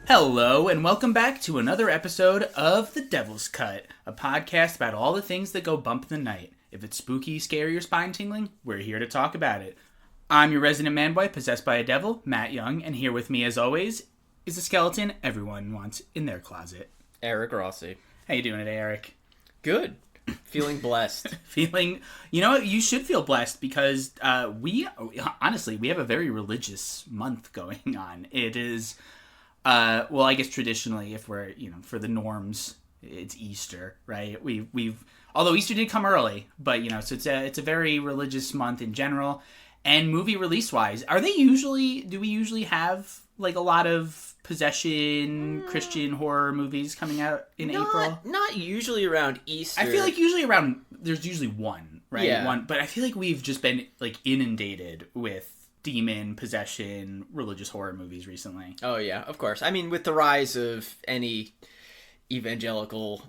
Hello, and welcome back to another episode of The Devil's Cut, a podcast about all the things that go bump in the night. If it's spooky, scary, or spine-tingling, we're here to talk about it. I'm your resident man-boy possessed by a devil, Matt Young, and here with me, as always, is a skeleton everyone wants in their closet. Eric Rossi. How you doing today, Eric? Good. Feeling blessed. You know what? You should feel blessed because we have a very religious month going on. It is... well, I guess traditionally, if we're, for the norms, it's Easter, right? Although Easter did come early, but, so it's a very religious month in general. And movie release-wise, do we usually have, like, a lot of possession, Christian horror movies coming out in April? Not usually around Easter. I feel like there's usually one, right? Yeah. But I feel like we've just been, like, inundated with demon, possession, religious horror movies recently. Oh, yeah, of course. I mean, with the rise of any evangelical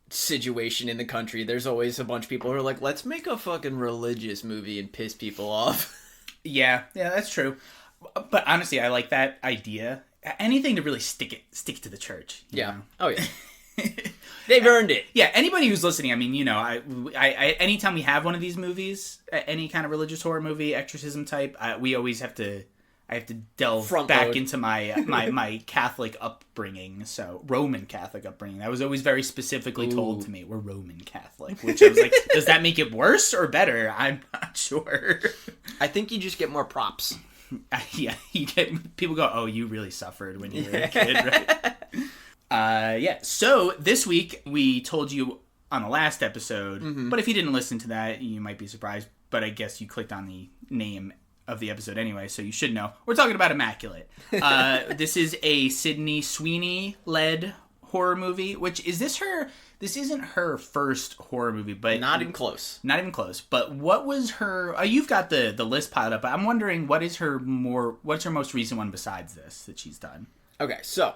situation in the country, there's always a bunch of people who are like, let's make a fucking religious movie and piss people off. Yeah, that's true. But honestly, I like that idea. Anything to really stick to the church. You know? Oh, yeah. They've earned it. Yeah, anybody who's listening, I mean, I anytime we have one of these movies, any kind of religious horror movie, exorcism type, I have to delve back into my Catholic upbringing, so Roman Catholic upbringing. That was always very specifically told to me. We're Roman Catholic, which I was like, does that make it worse or better? I'm not sure. I think you just get more props. Yeah, people go, oh, you really suffered when you were a kid, right? So this week we told you on the last episode, but if you didn't listen to that, you might be surprised, but I guess you clicked on the name of the episode anyway, so you should know. We're talking about Immaculate. This is a Sydney Sweeney-led horror movie, this isn't her first horror movie, but... Not even close. Not even close. But what was her... you've got the list piled up, but I'm wondering what's her most recent one besides this that she's done? Okay, so...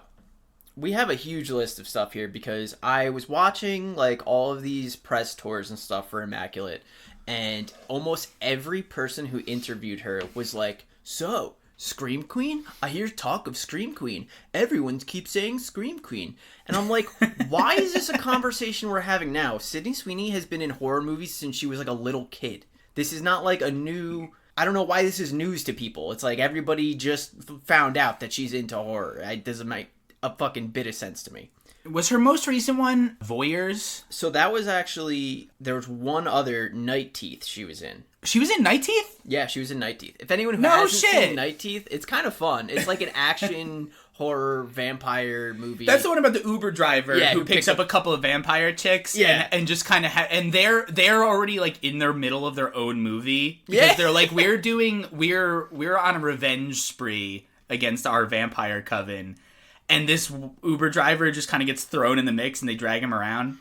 we have a huge list of stuff here because I was watching, like, all of these press tours and stuff for Immaculate, and almost every person who interviewed her was like, so, Scream Queen? I hear talk of Scream Queen. Everyone keeps saying Scream Queen. And I'm like, why is this a conversation we're having now? Sydney Sweeney has been in horror movies since she was, like, a little kid. This is not, like, a new... I don't know why this is news to people. It's like everybody just found out that she's into horror. It doesn't make a fucking bit of sense to me. Was her most recent one Voyeurs? So that was actually... there was one other, Night Teeth, she was in. She was in Night Teeth? Yeah, she was in Night Teeth. If anyone who hasn't seen Night Teeth, it's kind of fun. It's like an action horror vampire movie. That's the one about the Uber driver who picks up a couple of vampire chicks and just kind of and they're already like in their middle of their own movie because they're like we're on a revenge spree against our vampire coven. And this Uber driver just kind of gets thrown in the mix, and they drag him around.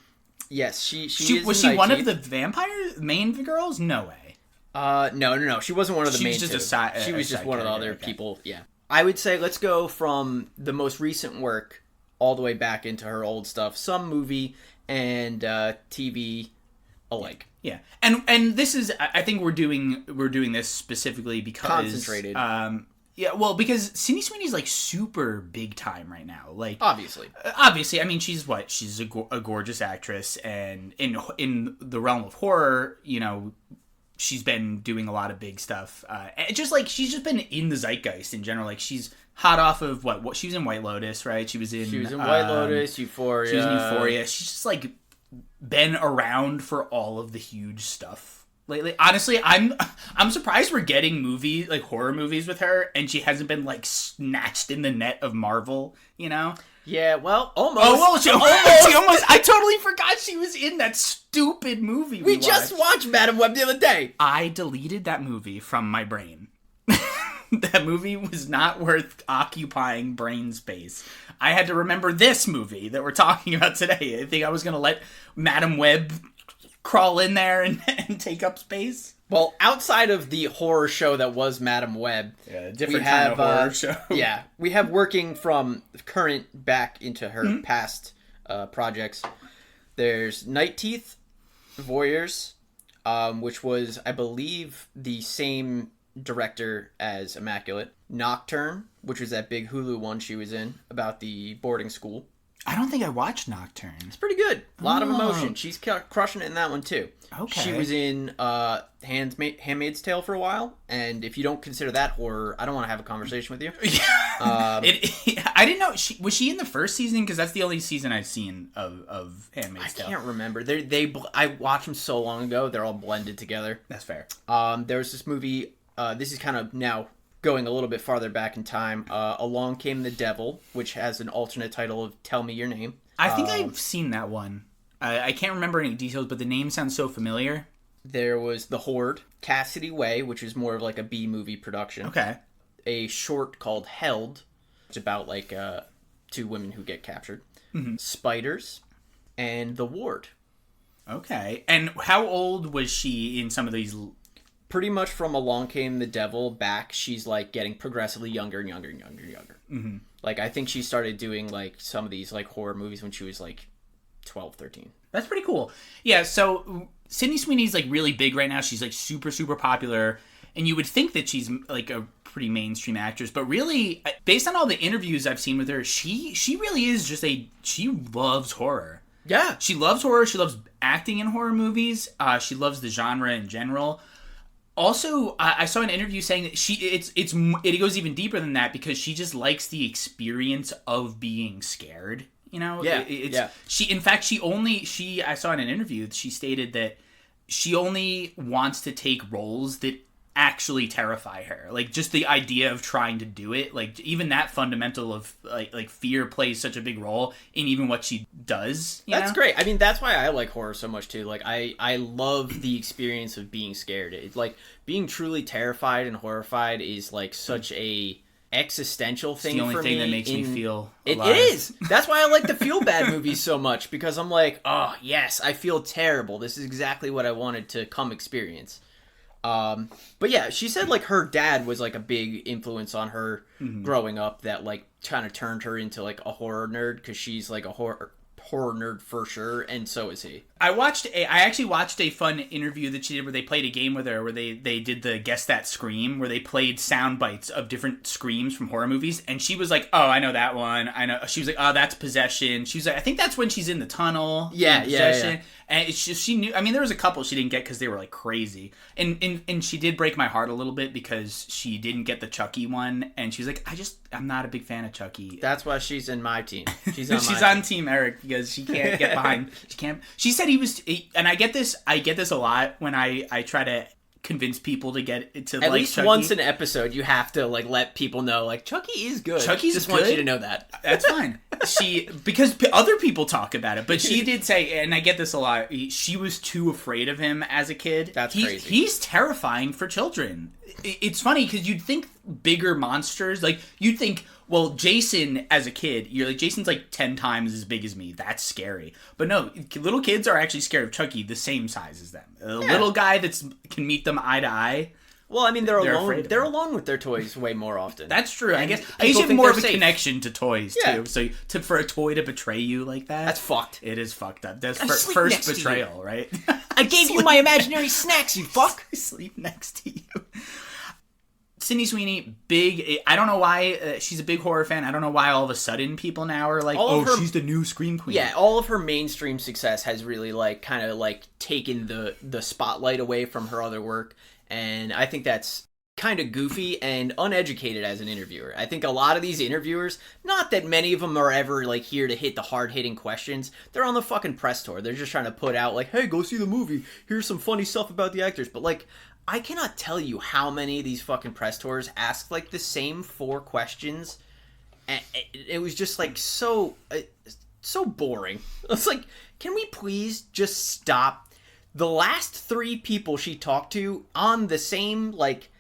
Yes, she was she one of the main girls? No way. No. She wasn't one of the main. She was just she was just one of the other people. Yeah, I would say let's go from the most recent work all the way back into her old stuff. Some movie and TV alike. Yeah, and this is I think we're doing this specifically because concentrated. Yeah, well, because Sydney Sweeney's, like, super big time right now. Like, Obviously, I mean, she's a gorgeous actress, and in the realm of horror, she's been doing a lot of big stuff. Just, like, she's just been in the zeitgeist in general. Like, she's hot off of, what she was in White Lotus, right? She was in White Lotus, Euphoria. She was in Euphoria. She's just, like, been around for all of the huge stuff lately. Honestly, I'm surprised we're getting horror movies with her, and she hasn't been like snatched in the net of Marvel, Yeah, well, almost. Oh, well, she almost. I totally forgot she was in that stupid movie we just watched Madam Web the other day. I deleted that movie from my brain. that movie was not worth occupying brain space. I had to remember this movie that we're talking about today. I think I was going to let Madam Web crawl in there and take up space. Well, outside of the horror show that was Madam Web, different kind of horror show. Yeah, we have working from current back into her past projects. There's Night Teeth, Voyeurs, which was, I believe, the same director as Immaculate. Nocturne, which was that big Hulu one she was in about the boarding school. I don't think I watched Nocturne. It's pretty good. A lot of emotion. She's crushing it in that one, too. Okay. She was in Handmaid's Tale for a while, and if you don't consider that horror, I don't want to have a conversation with you. I didn't know. Was she in the first season? Because that's the only season I've seen of Handmaid's Tale. I can't remember. I watched them so long ago, they're all blended together. That's fair. There was this movie, this is kind of now going a little bit farther back in time, Along Came the Devil, which has an alternate title of Tell Me Your Name. I think I've seen that one. I can't remember any details, but the name sounds so familiar. There was The Horde, Cassidy Way, which is more of like a B-movie production. Okay. A short called Held, which is about like two women who get captured. Mm-hmm. Spiders, and The Ward. Okay. And how old was she in some of these? Pretty much from Along Came the Devil back, she's like getting progressively younger and younger and younger and younger. Mm-hmm. Like I think she started doing like some of these like horror movies when she was like 12, 13. That's pretty cool. Yeah, so Sydney Sweeney's like really big right now. She's like super, super popular. And you would think that she's like a pretty mainstream actress. But really, based on all the interviews I've seen with her, she really is just she loves horror. Yeah. She loves horror. She loves acting in horror movies. She loves the genre in general. Also, I saw an interview saying that it goes even deeper than that because she just likes the experience of being scared. You know, yeah. I saw in an interview she stated that she only wants to take roles that actually terrify her. Like just the idea of trying to do it, like even that fundamental of like fear plays such a big role in even what she does. That's great. I mean, that's why I like horror so much too. Like I love the experience of being scared. It's like being truly terrified and horrified is like such a existential thing. It's the only for thing me that makes me feel alive. It is. That's why I like the feel bad movies so much, because I'm like, oh yes, I feel terrible. This is exactly what I wanted to come experience. But yeah, she said like her dad was like a big influence on her growing up, that like kind of turned her into like a horror nerd, because she's like a horror nerd for sure, and so is he. I actually watched a fun interview that she did where they played a game with her where they did the Guess That Scream, where they played sound bites of different screams from horror movies, and she was like, oh, I know that one. I know. She was like, oh, that's Possession. She was like, I think that's when she's in the tunnel. Yeah. And it's just, she knew, I mean, there was a couple she didn't get because they were like crazy. And she did break my heart a little bit because she didn't get the Chucky one. And she's like, I'm not a big fan of Chucky. That's why she's in my team. She's on Team Eric because she can't get behind. She said and I get this a lot when I try to convince people to get it to at like least Chucky. Once an episode you have to like let people know like Chucky is good. Chucky's just good. Want you to know that. That's fine. Because other people talk about it, but she did say, and I get this a lot, she was too afraid of him as a kid. That's crazy. He's terrifying for children. It's funny because you'd think bigger monsters, like you'd think, well, Jason as a kid, you're like, Jason's like 10 times as big as me. That's scary. But no, little kids are actually scared of Chucky the same size as them. A little guy can meet them eye to eye. Well, I mean, they're alone. They're alone with their toys way more often. That's true. I guess I usually have more of a connection to toys too. So for a toy to betray you like that, that's fucked. It is fucked up. That's first betrayal, right? I gave you my imaginary snacks, you fuck. I sleep next to you. Sydney Sweeney, big. I don't know why she's a big horror fan. I don't know why all of a sudden people now are like, she's the new Scream Queen. Yeah, all of her mainstream success has really like kind of like taken the spotlight away from her other work, and I think that's kind of goofy and uneducated as an interviewer. I think a lot of these interviewers, not that many of them are ever like here to hit the hard-hitting questions. They're on the fucking press tour. They're just trying to put out like, hey, go see the movie. Here's some funny stuff about the actors. But like, I cannot tell you how many of these fucking press tours ask like the same 4 questions, and it was just like so boring. It's like, can we please just stop? The last 3 people she talked to on the same like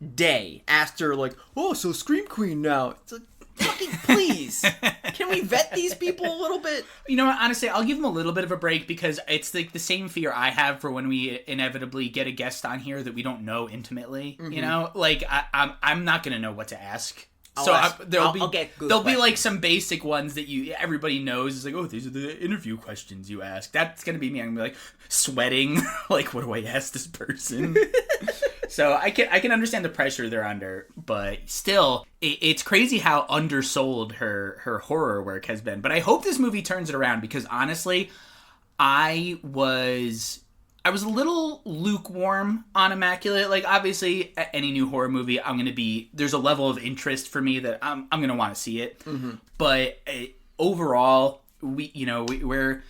day asked her, like, oh, so Scream Queen now. It's like, fucking please. Can we vet these people a little bit? You know what, honestly, I'll give them a little bit of a break because it's like the same fear I have for when we inevitably get a guest on here that we don't know intimately. Mm-hmm. You know, like I'm not gonna know what to ask. There'll be like some basic ones that everybody knows. It's like, oh, these are the interview questions you ask. That's gonna be me. I'm gonna be like sweating, like, what do I ask this person? So I can understand the pressure they're under, but still, it's crazy how undersold her horror work has been. But I hope this movie turns it around because honestly, I was a little lukewarm on Immaculate. Like, obviously, any new horror movie, there's a level of interest for me that I'm going to want to see it. Mm-hmm. But overall, we're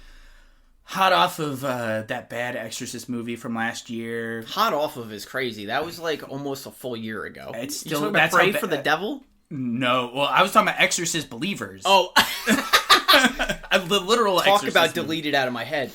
hot off of that bad Exorcist movie from last year. Hot off of is crazy. That was like almost a full year ago. It's still you talking about Pray for the Devil? No. Well, I was talking about Exorcist Believers. Oh. The literal Talk Exorcist about deleted out of my head.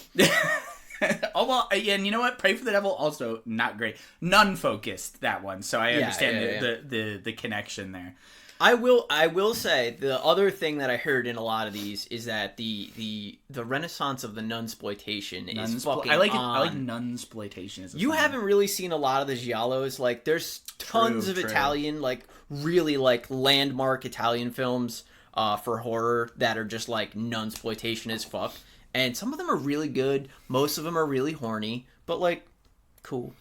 Oh, well, and you know what? Pray for the Devil, also not great. Nun-focused, that one, so I understand the connection there. I will say the other thing that I heard in a lot of these is that the renaissance of the nunsploitation is fucking I like on. nunsploitation. You haven't really seen a lot of the giallos. Like, there's tons of Italian, like, really, like, landmark Italian films for horror that are just, like, nunsploitation as fuck. And some of them are really good. Most of them are really horny. But, like, cool.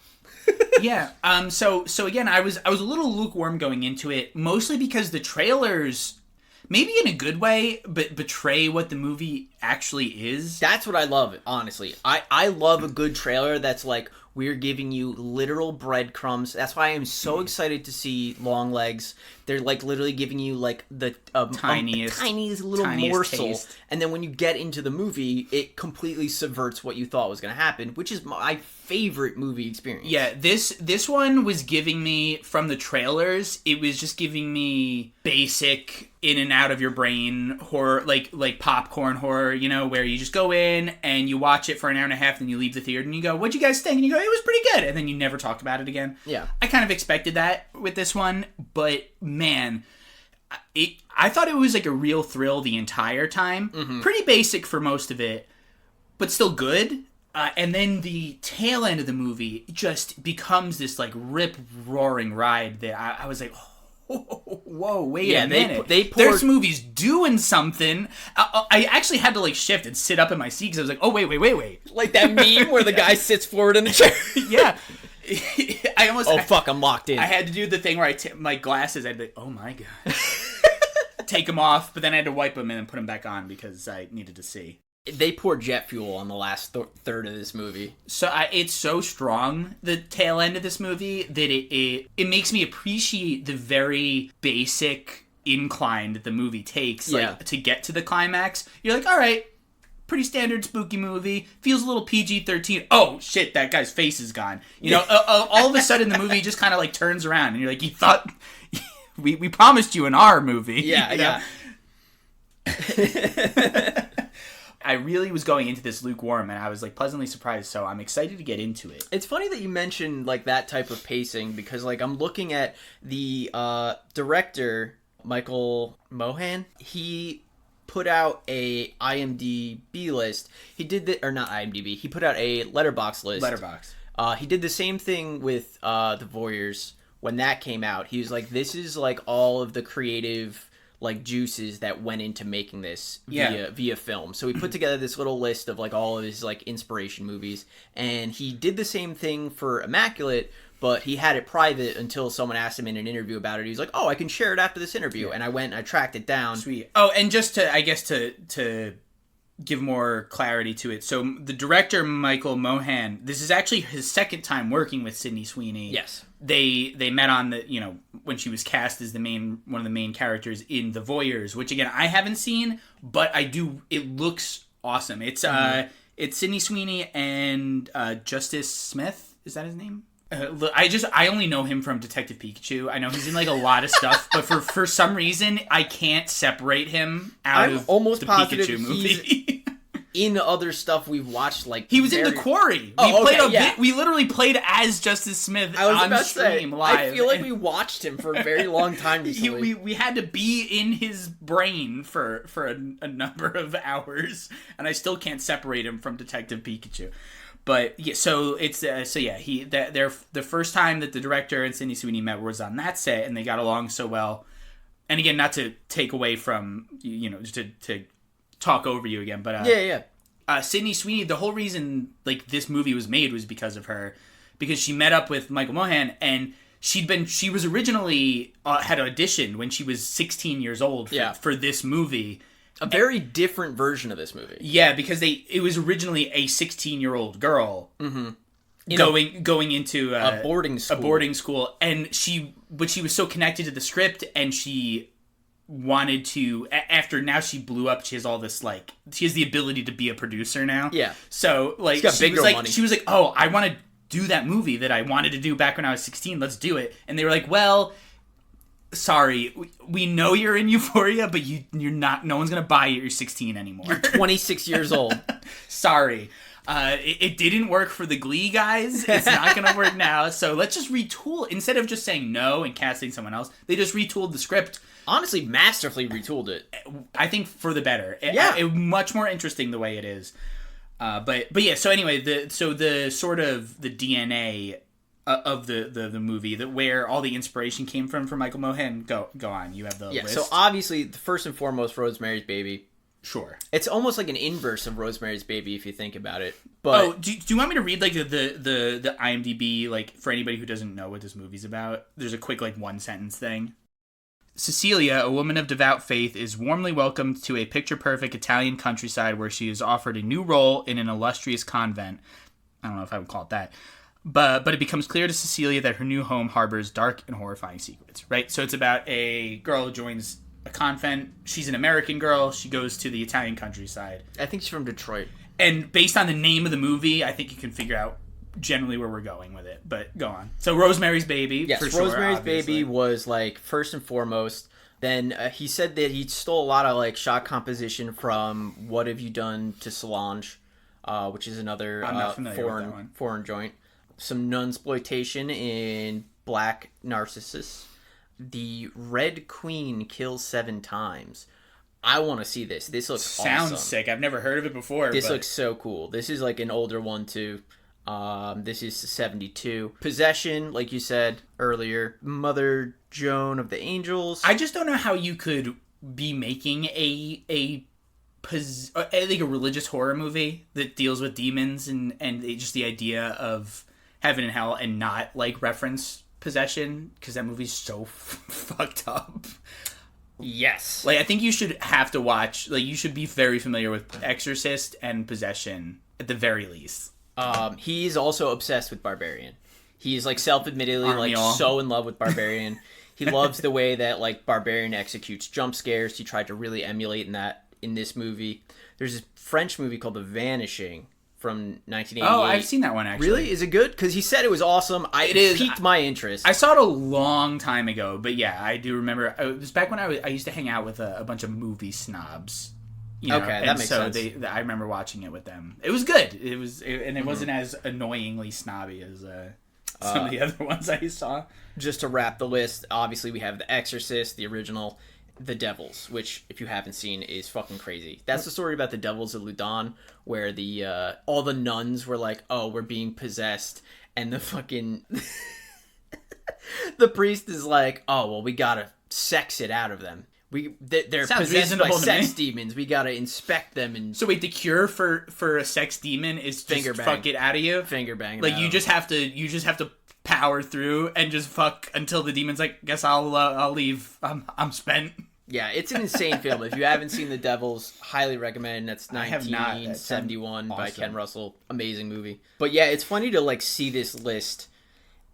Yeah. So again, I was a little lukewarm going into it, mostly because the trailers, maybe in a good way, but betray what the movie actually is. That's what I love, honestly. I love a good trailer that's like, we're giving you literal breadcrumbs. That's why I am so excited to see Longlegs. They're like literally giving you like the tiniest little morsel. Taste. And then when you get into the movie, it completely subverts what you thought was going to happen, which is my favorite movie experience. Yeah, this one was giving me, from the trailers, it was just giving me basic in and out of your brain horror, like popcorn horror, you know, where you just go in and you watch it for an hour and a half, then you leave the theater and you go, what'd you guys think? And you go, it was pretty good. And then you never talk about it again. Yeah. I kind of expected that with this one, but man, I thought it was like a real thrill the entire time. Mm-hmm. Pretty basic for most of it, but still good. And then the tail end of the movie just becomes this like rip-roaring ride that I was like, oh, whoa, wait a minute. This movie's doing something. I actually had to like shift and sit up in my seat because I was like, oh, wait. Like that meme where the guy sits forward in the chair. Yeah. Fuck, I'm locked in. I had to do the thing where my glasses, I'd be like, oh my God. Take them off, but then I had to wipe them and then put them back on because I needed to see. They pour jet fuel on the last third of this movie. So it's so strong, the tail end of this movie, that it makes me appreciate the very basic incline that the movie takes to get to the climax. You're like, all right, pretty standard spooky movie. Feels a little PG-13. Oh, shit, that guy's face is gone. You know, all of a sudden the movie just kind of like turns around and you're like, you thought... we promised you an R movie. Yeah, you know? Yeah. I really was going into this lukewarm, and I was like pleasantly surprised. So I'm excited to get into it. It's funny that you mentioned like that type of pacing because like I'm looking at the director Michael Mohan. He put out a IMDb list. He did not IMDb. He put out a Letterboxd list. He did the same thing with The Voyeurs when that came out. He was like, this is like all of the creative like juices that went into making this via film. So he put together this little list of like all of his like inspiration movies, and he did the same thing for Immaculate, but he had it private until someone asked him in an interview about it. He was like, oh, I can share it after this interview. And I went and I tracked it down. Sweet. Oh, and just to give more clarity to it. So the director, Michael Mohan, this is actually his second time working with Sydney Sweeney. Yes. They met on when she was cast as one of the main characters in The Voyeurs, which again I haven't seen, but it looks awesome. It's it's Sydney Sweeney and Justice Smith. Is that his name? I only know him from Detective Pikachu. I know he's in like a lot of stuff, but for some reason I can't separate him out of almost the positive Pikachu movie. in other stuff we've watched. Like he was in The Quarry. We literally played as Justice Smith on stream live. I feel like we watched him for a very long time recently. We had to be in his brain for a number of hours, and I still can't separate him from Detective Pikachu. But yeah, so it's they're the first time that the director and Sydney Sweeney met was on that set, and they got along so well. And again, not to take away from just to talk over you again, but Sydney Sweeney, the whole reason like this movie was made was because of her, because she met up with Michael Mohan, and she was originally had auditioned when she was 16 years old for this movie. A very different version of this movie. Yeah, because it was originally a 16-year-old girl going into a boarding school. And she was so connected to the script, and she wanted to, after now she blew up, she has all this, like, she has the ability to be a producer now. Yeah. So, like, she was like, oh, I want to do that movie that I wanted to do back when I was 16, let's do it. And they were like, well, sorry, we know you're in Euphoria, but you're not. No one's gonna buy you. You're 16 anymore. You're 26 years old. Sorry, it didn't work for the Glee guys. It's not gonna work now. So let's just retool. Instead of just saying no and casting someone else, they just retooled the script. Honestly, masterfully retooled it. I think for the better. It much more interesting the way it is. But yeah. So anyway, the sort of the DNA of the movie, that where all the inspiration came from for Michael Mohan. Go on. You have the list. So obviously, first and foremost, Rosemary's Baby. Sure. It's almost like an inverse of Rosemary's Baby if you think about it. But do you want me to read like the IMDb, like, for anybody who doesn't know what this movie's about? There's a quick like one sentence thing. Cecilia, a woman of devout faith, is warmly welcomed to a picture-perfect Italian countryside where she is offered a new role in an illustrious convent. I don't know if I would call it that. But it becomes clear to Cecilia that her new home harbors dark and horrifying secrets, right? So it's about a girl who joins a convent. She's an American girl. She goes to the Italian countryside. I think she's from Detroit. And based on the name of the movie, I think you can figure out generally where we're going with it. But go on. So Rosemary's Baby, yes, for sure, Rosemary's obviously. Baby was, like, first and foremost. Then he said that he stole a lot of, like, shot composition from What Have You Done to Solange, which is another foreign joint. Some nunsploitation in Black Narcissus. The Red Queen kills 7 times. I want to see this. This looks awesome. Sounds sick. I've never heard of it before. This looks so cool. This is like an older one too. This is 72. Possession, like you said earlier. Mother Joan of the Angels. I just don't know how you could be making like a religious horror movie that deals with demons and just the idea of heaven and hell and not like reference possession, because that movie's so fucked up. Yes. Like, I think you should have to watch, like, you should be very familiar with Exorcist and Possession at the very least. He's also obsessed with Barbarian. He's like self-admittedly so in love with Barbarian. He loves the way that like Barbarian executes jump scares. He tried to really emulate in this movie. There's this French movie called The Vanishing from 1988. Oh, I've seen that one, actually. Really? Is it good? Because he said it was awesome. It piqued my interest. I saw it a long time ago, but yeah, I do remember. It was back when I used to hang out with a bunch of movie snobs. Okay, that makes sense. I remember watching it with them. It was good. It wasn't as annoyingly snobby as some of the other ones I saw. Just to wrap the list, obviously we have The Exorcist, the original, The Devils, which, if you haven't seen, is fucking crazy. That's the story about the Devils of Loudun, where the all the nuns were like, oh, we're being possessed, and the fucking... the priest is like, oh, well, we gotta sex it out of them. They're possessed by sex demons. We gotta inspect them. And so wait, the cure for a sex demon is just fuck it out of you? Finger bang. Like, you just have to power through and just fuck until the demon's like, guess I'll leave. I'm spent. Yeah, it's an insane film. If you haven't seen The Devils, highly recommend. That's 1971 by Ken Russell. Amazing movie. But yeah, it's funny to like see this list,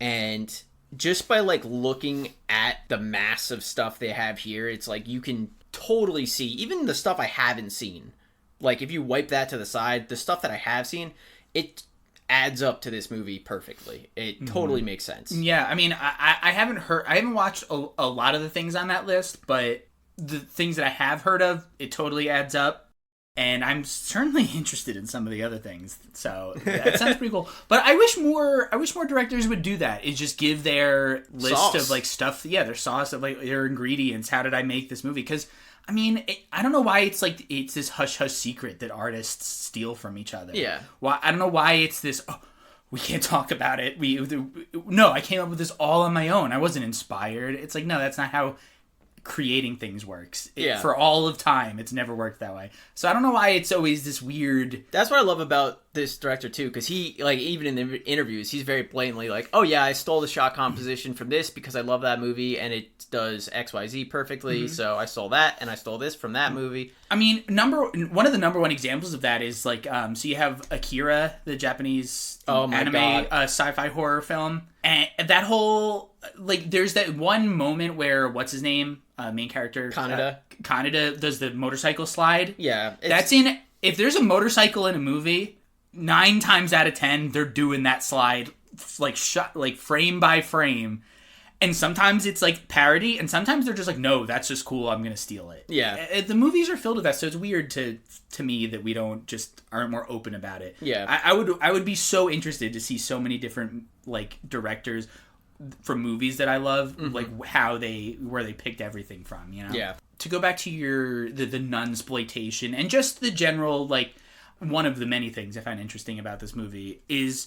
and just by like looking at the mass of stuff they have here, it's like you can totally see even the stuff I haven't seen. Like, if you wipe that to the side, the stuff that I have seen, it adds up to this movie perfectly. It totally makes sense. Yeah, I mean, I haven't watched a lot of the things on that list, but the things that I have heard of, it totally adds up. And I'm certainly interested in some of the other things. So that sounds pretty cool. But I wish more directors would do that. Is just give their list of like stuff. Yeah, their sauce of like their ingredients. How did I make this movie? Because I mean, I don't know why it's like it's this hush hush secret that artists steal from each other. Yeah. Why I don't know why it's this. Oh, we can't talk about it. No, I came up with this all on my own. I wasn't inspired. It's like no, that's not how creating things works. For all of time, it's never worked that way. So I don't know why it's always this weird. That's what I love about this director too, because he, like, even in the interviews, he's very blatantly like, oh yeah, I stole the shot composition from this because I love that movie and it does XYZ perfectly, so I stole that and I stole this from that movie. I mean, one of the number one examples of that is like, so you have Akira, the Japanese anime sci-fi horror film, and that whole, like, there's that one moment where, what's his name? Main character Kaneda does the motorcycle slide. Yeah. That's in, if there's a motorcycle in a movie, 9 times out of 10, they're doing that slide like shot, like frame by frame. And sometimes it's like parody, and sometimes they're just like, no, that's just cool, I'm gonna steal it. Yeah. The movies are filled with that, so it's weird to me that we aren't more open about it. Yeah. I would be so interested to see so many different like directors from movies that I love, like where they picked everything from, you know? Yeah. To go back to the nunsploitation and just the general, like, one of the many things I find interesting about this movie is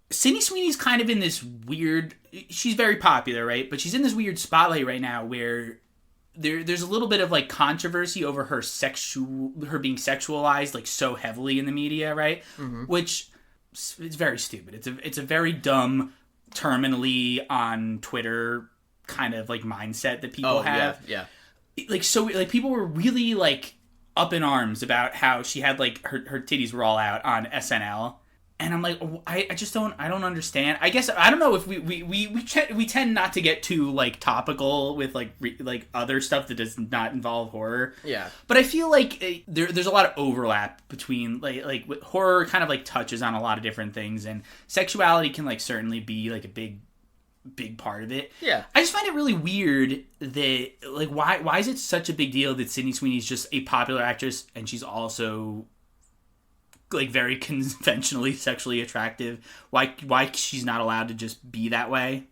Sydney Sweeney's kind of in this weird, she's very popular, right? But she's in this weird spotlight right now where there's a little bit of like controversy over her being sexualized like so heavily in the media, right? Which it's very stupid. It's a very dumb, terminally on Twitter kind of like mindset that people have. Yeah. Like, so like people were really like up in arms about how she had like her titties were all out on SNL. And I'm like, I don't understand. I guess, I don't know if we tend not to get too like topical with like other stuff that does not involve horror. Yeah. But I feel like there's a lot of overlap between like horror kind of like touches on a lot of different things, and sexuality can like certainly be like a big part of it. Yeah. I just find it really weird that like why is it such a big deal that Sydney Sweeney's just a popular actress and she's also like very conventionally sexually attractive? Why she's not allowed to just be that way?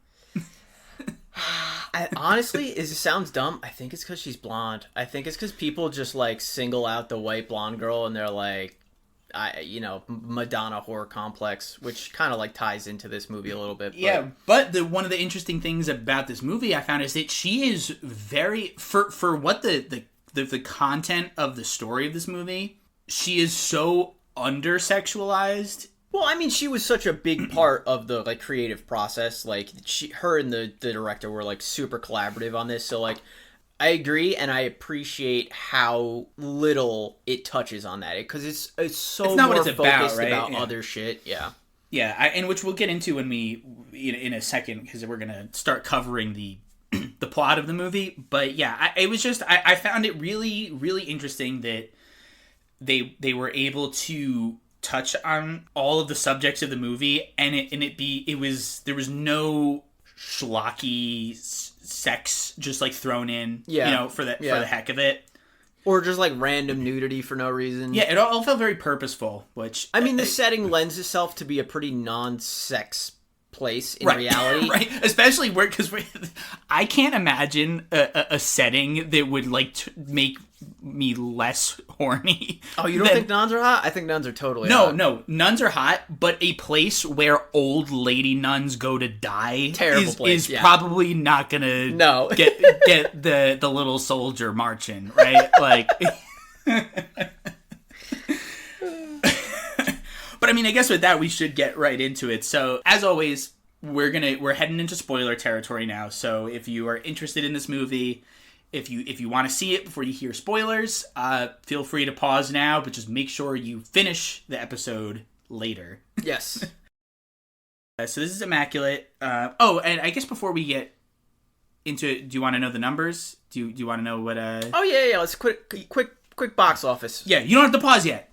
Honestly, it sounds dumb. I think it's because she's blonde. I think it's because people just like single out the white blonde girl and they're like, Madonna horror complex, which kind of like ties into this movie a little bit. But one of the interesting things about this movie I found is that she is very, for what the content of the story of this movie, she is so under-sexualized. Well, I mean, she was such a big part of the like creative process. Like her and the director were like super collaborative on this. So like, I agree, and I appreciate how little it touches on that, because it's so not more what it's focused about other shit. Yeah. Yeah, and which we'll get into when we in a second, because we're gonna start covering the plot of the movie. But yeah, it was just I found it really, really interesting that they were able to touch on all of the subjects of the movie, and there was no schlocky sex just like thrown in, for the heck of it, or just like random nudity for no reason. Yeah, it all felt very purposeful. Which I mean, the setting lends itself to be a pretty non-sex place in reality, right? Especially because I can't imagine a setting that would like make me less horny. Oh, you don't think nuns are hot? I think nuns are totally hot. No, nuns are hot, but a place where old lady nuns go to die is probably not gonna get the little soldier marching, right? Like, but I mean, I guess with that we should get right into it. So, as always, we're heading into spoiler territory now. So, if you are interested in this movie, if you want to see it before you hear spoilers, feel free to pause now, but just make sure you finish the episode later. Yes. So this is Immaculate. And I guess before we get into it, do you want to know the numbers? Do you want to know what? Oh yeah. Let's quick box office. Yeah, you don't have to pause yet.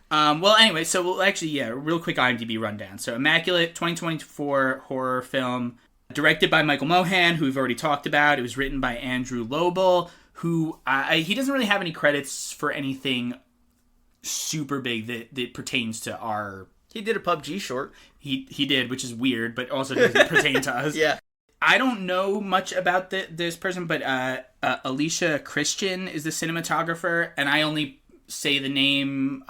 Well, anyway, so we'll actually, real quick IMDb rundown. So Immaculate, 2024 horror film. Directed by Michael Mohan, who we've already talked about. It was written by Andrew Lobel, who he doesn't really have any credits for anything super big that pertains to our... He did a PUBG short. He did, which is weird, but also doesn't pertain to us. Yeah. I don't know much about this person, but Alicia Christian is the cinematographer, and I only say the name,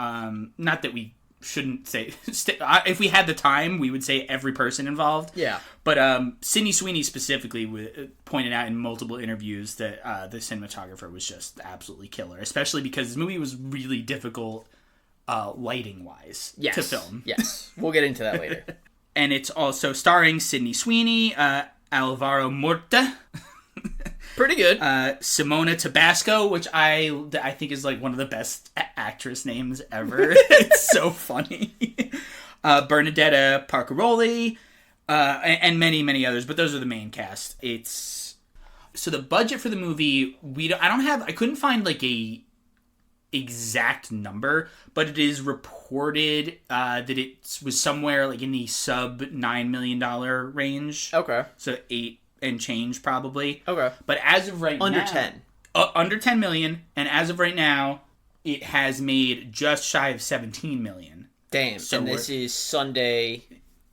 not that we shouldn't say... if we had the time, we would say every person involved. Yeah. But Sydney Sweeney specifically pointed out in multiple interviews that the cinematographer was just absolutely killer, especially because this movie was really difficult lighting-wise to film. Yes, we'll get into that later. And it's also starring Sydney Sweeney, Alvaro Morta... Pretty good. Simona Tabasco, which I think is like one of the best actress names ever. It's so funny. Bernadetta Parkeroli, and many, many others, but those are the main cast. So the budget for the movie, I couldn't find like a exact number, but it is reported that it was somewhere like in the sub $9 million range. Okay. So 8 and change probably. Okay. But as of right under now... 10. Under 10 million, and as of right now, it has made just shy of 17 million. Damn. So and this is Sunday...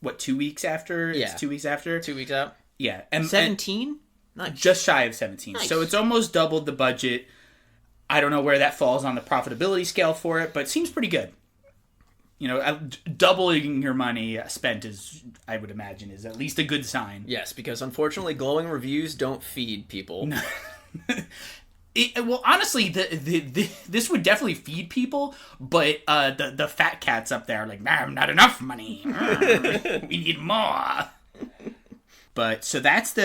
What, 2 weeks after? Yeah. It's 2 weeks after? 2 weeks out? Yeah. 17? Nice. Just shy of 17. Nice. So it's almost doubled the budget. I don't know where that falls on the profitability scale for it, but it seems pretty good. You know, doubling your money spent is, I would imagine, is at least a good sign. Yes, because unfortunately, glowing reviews don't feed people. No. Well, honestly, this would definitely feed people, but the fat cats up there are like, nah, not enough money. We need more. But so that's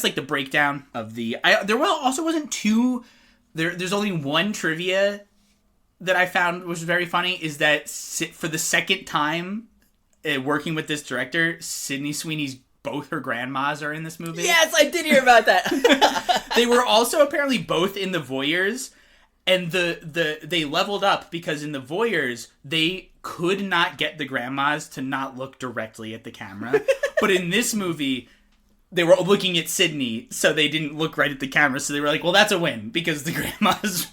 like the breakdown of the. There also wasn't two. There's only one trivia that I found was very funny, is that for the second time working with this director, Sydney Sweeney's both her grandmas are in this movie. Yes, I did hear about that. They were also apparently both in the Voyeurs, and they leveled up because in the Voyeurs they could not get the grandmas to not look directly at the camera, but in this movie they were looking at Sydney, so they didn't look right at the camera. So they were like, well, that's a win, because the grandmas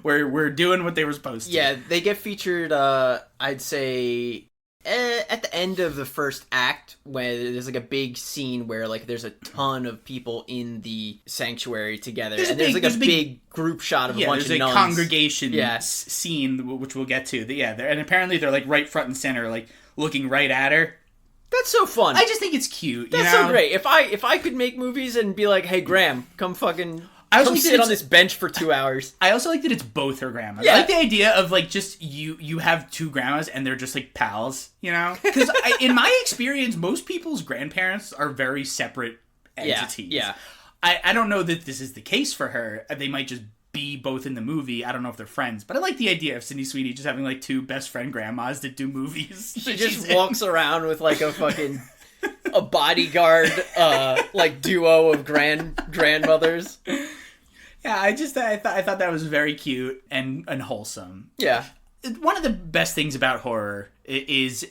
were doing what they were supposed to. Yeah, they get featured, I'd say, at the end of the first act, when there's like a big scene where like there's a ton of people in the sanctuary together. There's a big group shot of a bunch of nuns. There's a congregation scene, which we'll get to. And apparently they're like right front and center, like looking right at her. That's so fun. I just think it's cute. That's so great. If I could make movies and be like, hey, Graham, come sit on this bench for 2 hours. I also like that it's both her grandmas. Yeah. I like the idea of like just you have two grandmas and they're just like pals, you know? Because in my experience, most people's grandparents are very separate entities. Yeah. I don't know that this is the case for her. They might just be both in the movie. I don't know if they're friends, but I like the idea of Sydney Sweeney just having like two best friend grandmas that do movies. She just walks around with like a fucking a bodyguard like duo of grandmothers. Yeah, I thought that was very cute and wholesome. Yeah. One of the best things about horror is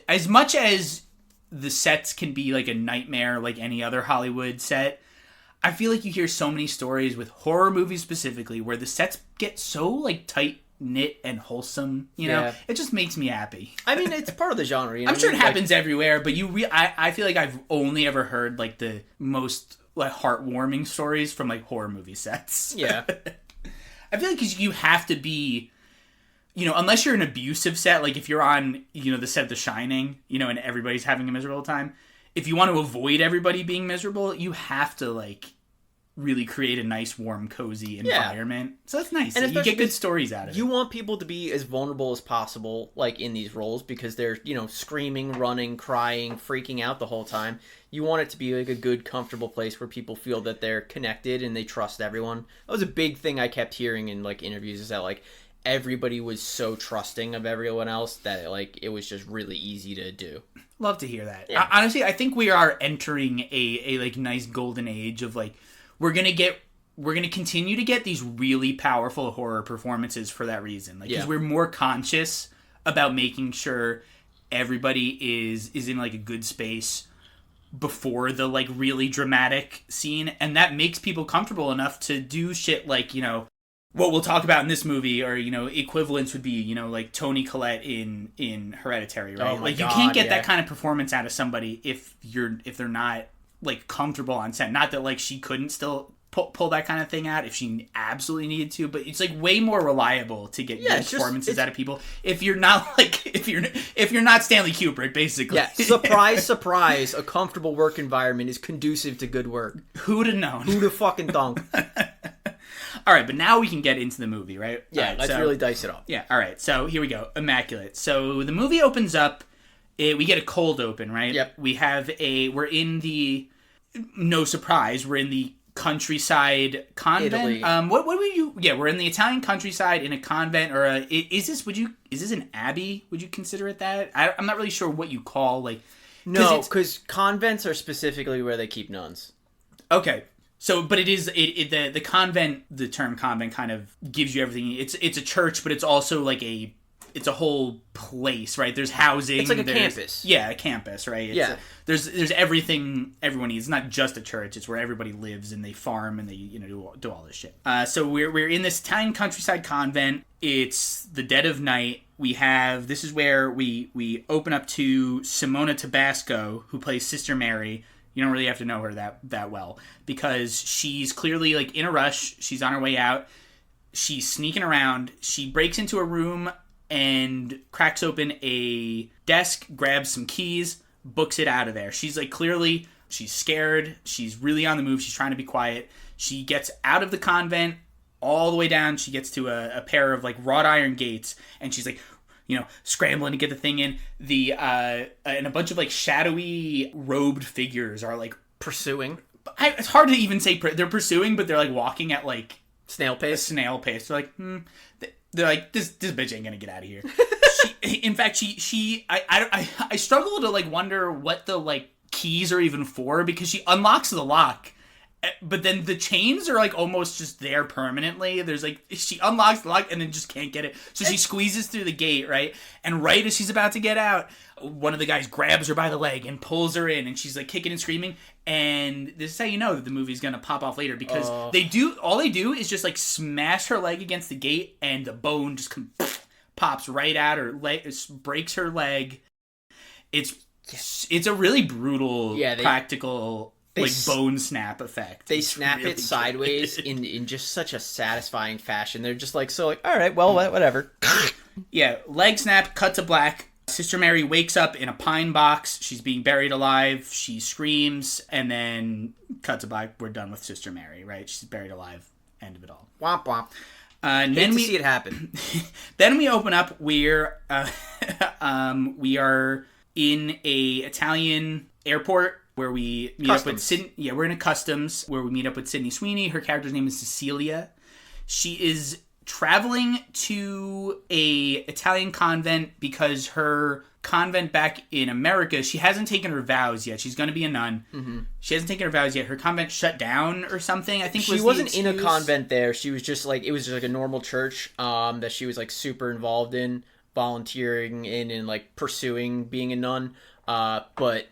as much as the sets can be like a nightmare like any other Hollywood set, I feel like you hear so many stories with horror movies specifically where the sets get so like tight knit and wholesome, you know? It just makes me happy. I mean, it's part of the genre, you know? I'm sure it happens everywhere, but I feel like I've only ever heard like the most like heartwarming stories from like horror movie sets. Yeah. I feel like 'cause you have to be, you know, unless you're an abusive set, like if you're on, you know, the set of The Shining, you know, and everybody's having a miserable time, if you want to avoid everybody being miserable, you have to like really create a nice, warm, cozy environment. So that's nice. And you get good stories out of it. You want people to be as vulnerable as possible, like in these roles, because they're, you know, screaming, running, crying, freaking out the whole time. You want it to be like a good, comfortable place where people feel that they're connected and they trust everyone. That was a big thing I kept hearing in like interviews, is that like everybody was so trusting of everyone else that like it was just really easy to do. Love to hear that. Yeah. Honestly, I think we are entering a like nice golden age of like we're gonna continue to get these really powerful horror performances for that reason. Like, because we're more conscious about making sure everybody is in like a good space before the like really dramatic scene, and that makes people comfortable enough to do shit like, you know, what we'll talk about in this movie, or, you know, equivalents would be, you know, like Toni Collette in Hereditary, right? Oh my like, you God, can't get yeah. that kind of performance out of somebody if they're not like comfortable on set. Not that like she couldn't still pull that kind of thing out if she absolutely needed to, but it's like way more reliable to get good performances out of people if you're not like if you're not Stanley Kubrick, basically. Yeah, surprise, a comfortable work environment is conducive to good work. Who'd have known? Who'd have fucking thunk? All right, but now we can get into the movie, right? Yeah, right, let's really dice it up. Yeah, all right. So here we go. Immaculate. So the movie opens up. We get a cold open, right? Yep. We're in the, no surprise, we're in the countryside convent. Italy. What were you? Yeah, we're in the Italian countryside in a convent, or is this an abbey? Would you consider it that? I'm not really sure what you call like. No, because convents are specifically where they keep nuns. Okay. So, but it is the convent. The term convent kind of gives you everything. It's a church, but it's also like it's a whole place, right? There's housing. It's like a campus. Yeah, a campus, right? There's everything everyone needs. It's not just a church. It's where everybody lives and they farm and they, you know, do all this shit. So we're in this Italian countryside convent. It's the dead of night. This is where we open up to Simona Tabasco, who plays Sister Mary. You don't really have to know her that well, because she's clearly like in a rush. She's on her way out. She's sneaking around. She breaks into a room and cracks open a desk, grabs some keys, books it out of there. She's like, clearly she's scared. She's really on the move. She's trying to be quiet. She gets out of the convent all the way down. She gets to a pair of like wrought iron gates, and she's like, you know, scrambling to get the thing in. And a bunch of like shadowy robed figures are like pursuing. It's hard to even say they're pursuing, but they're like walking at like snail pace. They're like, they're like, this bitch ain't gonna get out of here. In fact, I struggle to like wonder what the like keys are even for, because she unlocks the lock, but then the chains are like almost just there permanently. There's like, she unlocks the lock and then just can't get it. So she squeezes through the gate, right? And right as she's about to get out, one of the guys grabs her by the leg and pulls her in, and she's like kicking and screaming. And this is how you know that the movie's gonna pop off later, because all they do is just like smash her leg against the gate, and the bone just pops right out her leg, breaks her leg. It's a really brutal, practical like bone snap effect. They snap really it sideways in just such a satisfying fashion. They're just like, all right, well, whatever. Yeah, leg snap, cut to black. Sister Mary wakes up in a pine box. She's being buried alive. She screams, and then cut to black. We're done with Sister Mary, right? She's buried alive. End of it all. Womp womp. And then we see it happen. Then we open up. We are in a Italian airport where we meet up with Sydney. Yeah, we're in a customs where we meet up with Sydney Sweeney. Her character's name is Cecilia. She is traveling to a Italian convent because her convent back in America, she hasn't taken her vows yet. She's going to be a nun. Mm-hmm. She hasn't taken her vows yet. Her convent shut down or something, I think. She wasn't in a convent there. She was just like, it was just like a normal church that she was like super involved in, volunteering in and like pursuing being a nun. But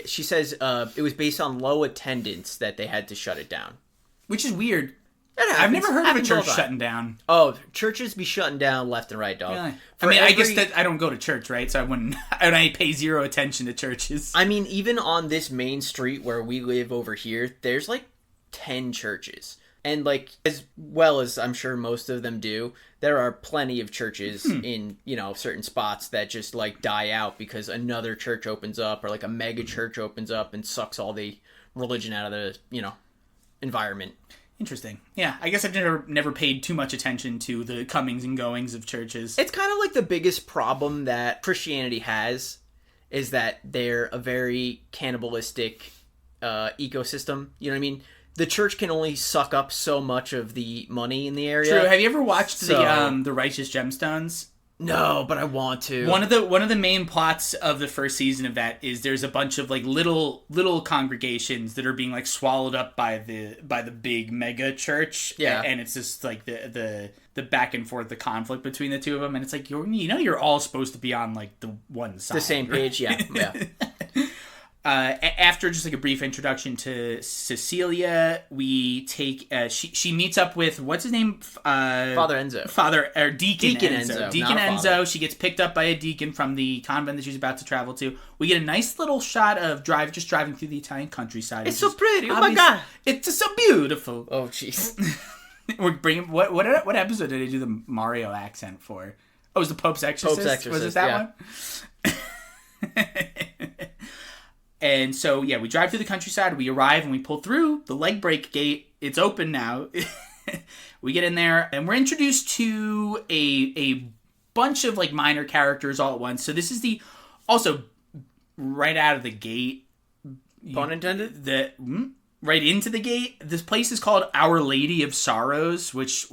she says it was based on low attendance that they had to shut it down. Which is weird. I've never heard of a church shutting down. Oh, churches be shutting down left and right, dog. Yeah. I guess that I don't go to church, right? So I pay zero attention to churches. I mean, even on this main street where we live over here, there's like 10 churches. And like, as well as I'm sure most of them do, there are plenty of churches in, you know, certain spots that just like die out because another church opens up, or like a mega church opens up and sucks all the religion out of the, you know, environment. Interesting. Yeah, I guess I've never paid too much attention to the comings and goings of churches. It's kind of like the biggest problem that Christianity has is that they're a very cannibalistic ecosystem. You know what I mean? The church can only suck up so much of the money in the area. True. Have you ever watched the Righteous Gemstones? No, but I want to. One of the main plots of the first season of that is there's a bunch of like little congregations that are being like swallowed up by the big mega church. Yeah, and it's just like the back and forth, the conflict between the two of them, and it's like you're all supposed to be on like the one side, the same page. Right? Yeah. after just like a brief introduction to Cecilia, we take she meets up with what's his name, Father Enzo, Deacon Enzo. Deacon Enzo. She gets picked up by a deacon from the convent that she's about to travel to. We get a nice little shot of driving through the Italian countryside. It's so pretty. Oh my god, it's so beautiful. Oh jeez. We're bringing what episode did I do the Mario accent for? Oh, it was the Pope's Exorcist. Was it that one? And so, yeah, we drive through the countryside, we arrive, and we pull through the leg break gate. It's open now. We get in there, and we're introduced to a bunch of, like, minor characters all at once. So this is also, right out of the gate. Pun intended? Right into the gate. This place is called Our Lady of Sorrows, which...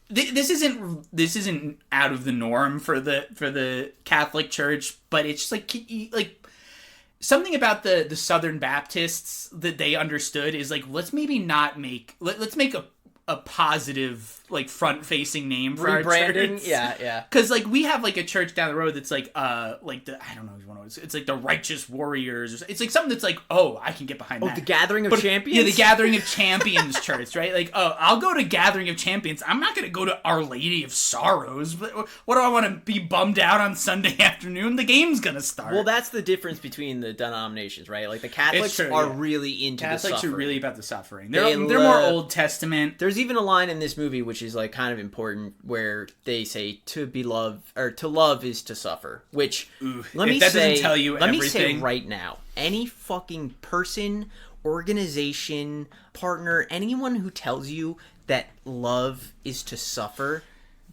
This isn't out of the norm for the Catholic Church, but it's like something about the Southern Baptists that they understood is like, let's maybe not let's make a positive, like, front-facing name for our church. Yeah. Because, like, we have, like, a church down the road that's, like I don't know, it's like the Righteous Warriors. It's, like, something that's, like, oh, I can get behind that. Oh, the Gathering of Champions? Yeah, the Gathering of Champions church, right? Like, oh, I'll go to Gathering of Champions. I'm not going to go to Our Lady of Sorrows. What do I want to be bummed out on Sunday afternoon? The game's going to start. Well, that's the difference between the denominations, right? Like, the Catholics are really into the suffering. Catholics are really about the suffering. They're more Old Testament. There's even a line in this movie which is, like, kind of important where they say to love is to suffer, which let me say right now, any fucking person, organization, partner, anyone who tells you that love is to suffer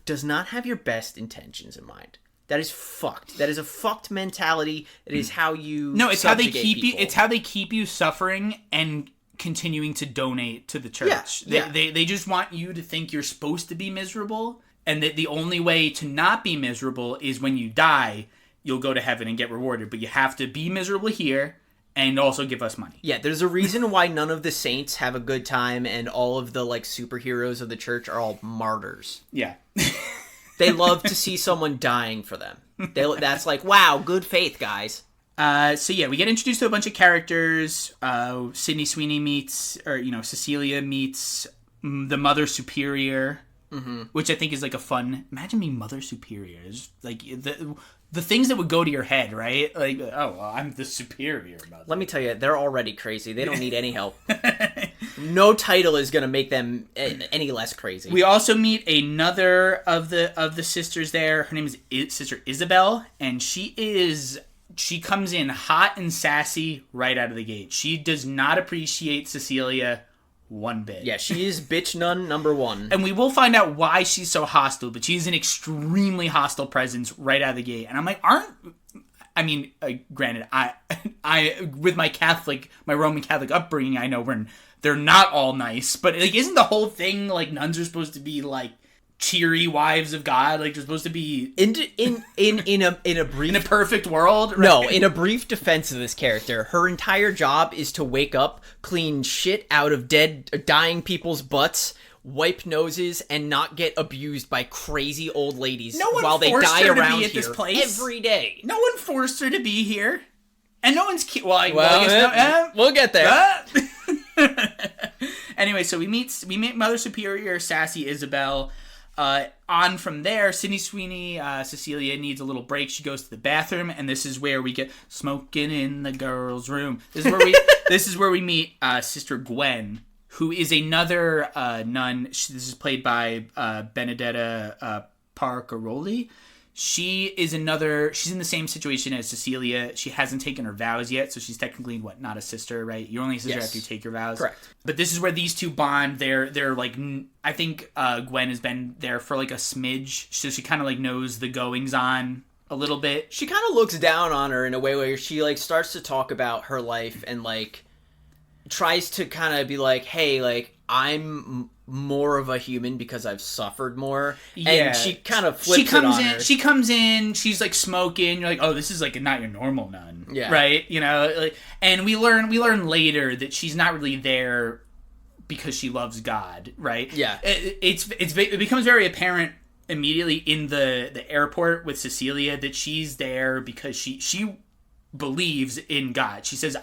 does not have your best intentions in mind. That is fucked. That is a fucked mentality. It is how you it's how they keep you. It's how they keep you suffering and continuing to donate to the church. They just want you to think you're supposed to be miserable, and that the only way to not be miserable is when you die, you'll go to heaven and get rewarded. But you have to be miserable here and also give us money. Yeah, there's a reason why none of the saints have a good time and all of the, like, superheroes of the church are all martyrs. Yeah. They love to see someone dying for them. That's like, wow, good faith, guys. So yeah, we get introduced to a bunch of characters. Sweeney meets, Cecilia meets the Mother Superior, which I think is like a fun. Imagine being Mother Superior. It's like the things that would go to your head, right? Like, oh, well, I'm the superior mother. Let me tell you, they're already crazy. They don't need any help. No title is going to make them any less crazy. We also meet another of the sisters there. Her name is Sister Isabel, and she comes in hot and sassy right out of the gate. She does not appreciate Cecilia one bit. Yeah, she is bitch nun number one. And we will find out why she's so hostile, but she's an extremely hostile presence right out of the gate. And I'm like, granted, I with my Roman Catholic upbringing, I know they're not all nice, but like, isn't the whole thing like nuns are supposed to be like cheery wives of God? Like, they're supposed to be in a perfect world, right? No, in a brief defense of this character, her entire job is to wake up, clean shit out of dying people's butts, wipe noses, and not get abused by crazy old ladies while they die around here every day. No one forced her to be here, and no one's we'll get there. Anyway, so we meet Mother Superior, sassy Isabel. On from there, Sweeney, Cecilia needs a little break. She goes to the bathroom, and this is where we get smoking in the girls' room. This is where we meet Sister Gwen, who is another nun. This is played by Benedetta Parcaroli. She's in the same situation as Cecilia. She hasn't taken her vows yet, so she's technically not a sister, right? You're only a sister after you take your vows. Correct. But this is where these two bond. They're like, I think Gwen has been there for like a smidge, so she kind of like knows the goings on a little bit. She kind of looks down on her in a way where she like starts to talk about her life and like tries to kind of be like, hey, like, I'm more of a human because I've suffered more. Yeah. And she kind of flips it on her. She comes in, she's like smoking. You're like, oh, this is like not your normal nun. Yeah. Right? Like, and we learn later that she's not really there because she loves God, right? Yeah. It becomes very apparent immediately in the airport with Cecilia that she's there because she believes in God. She says,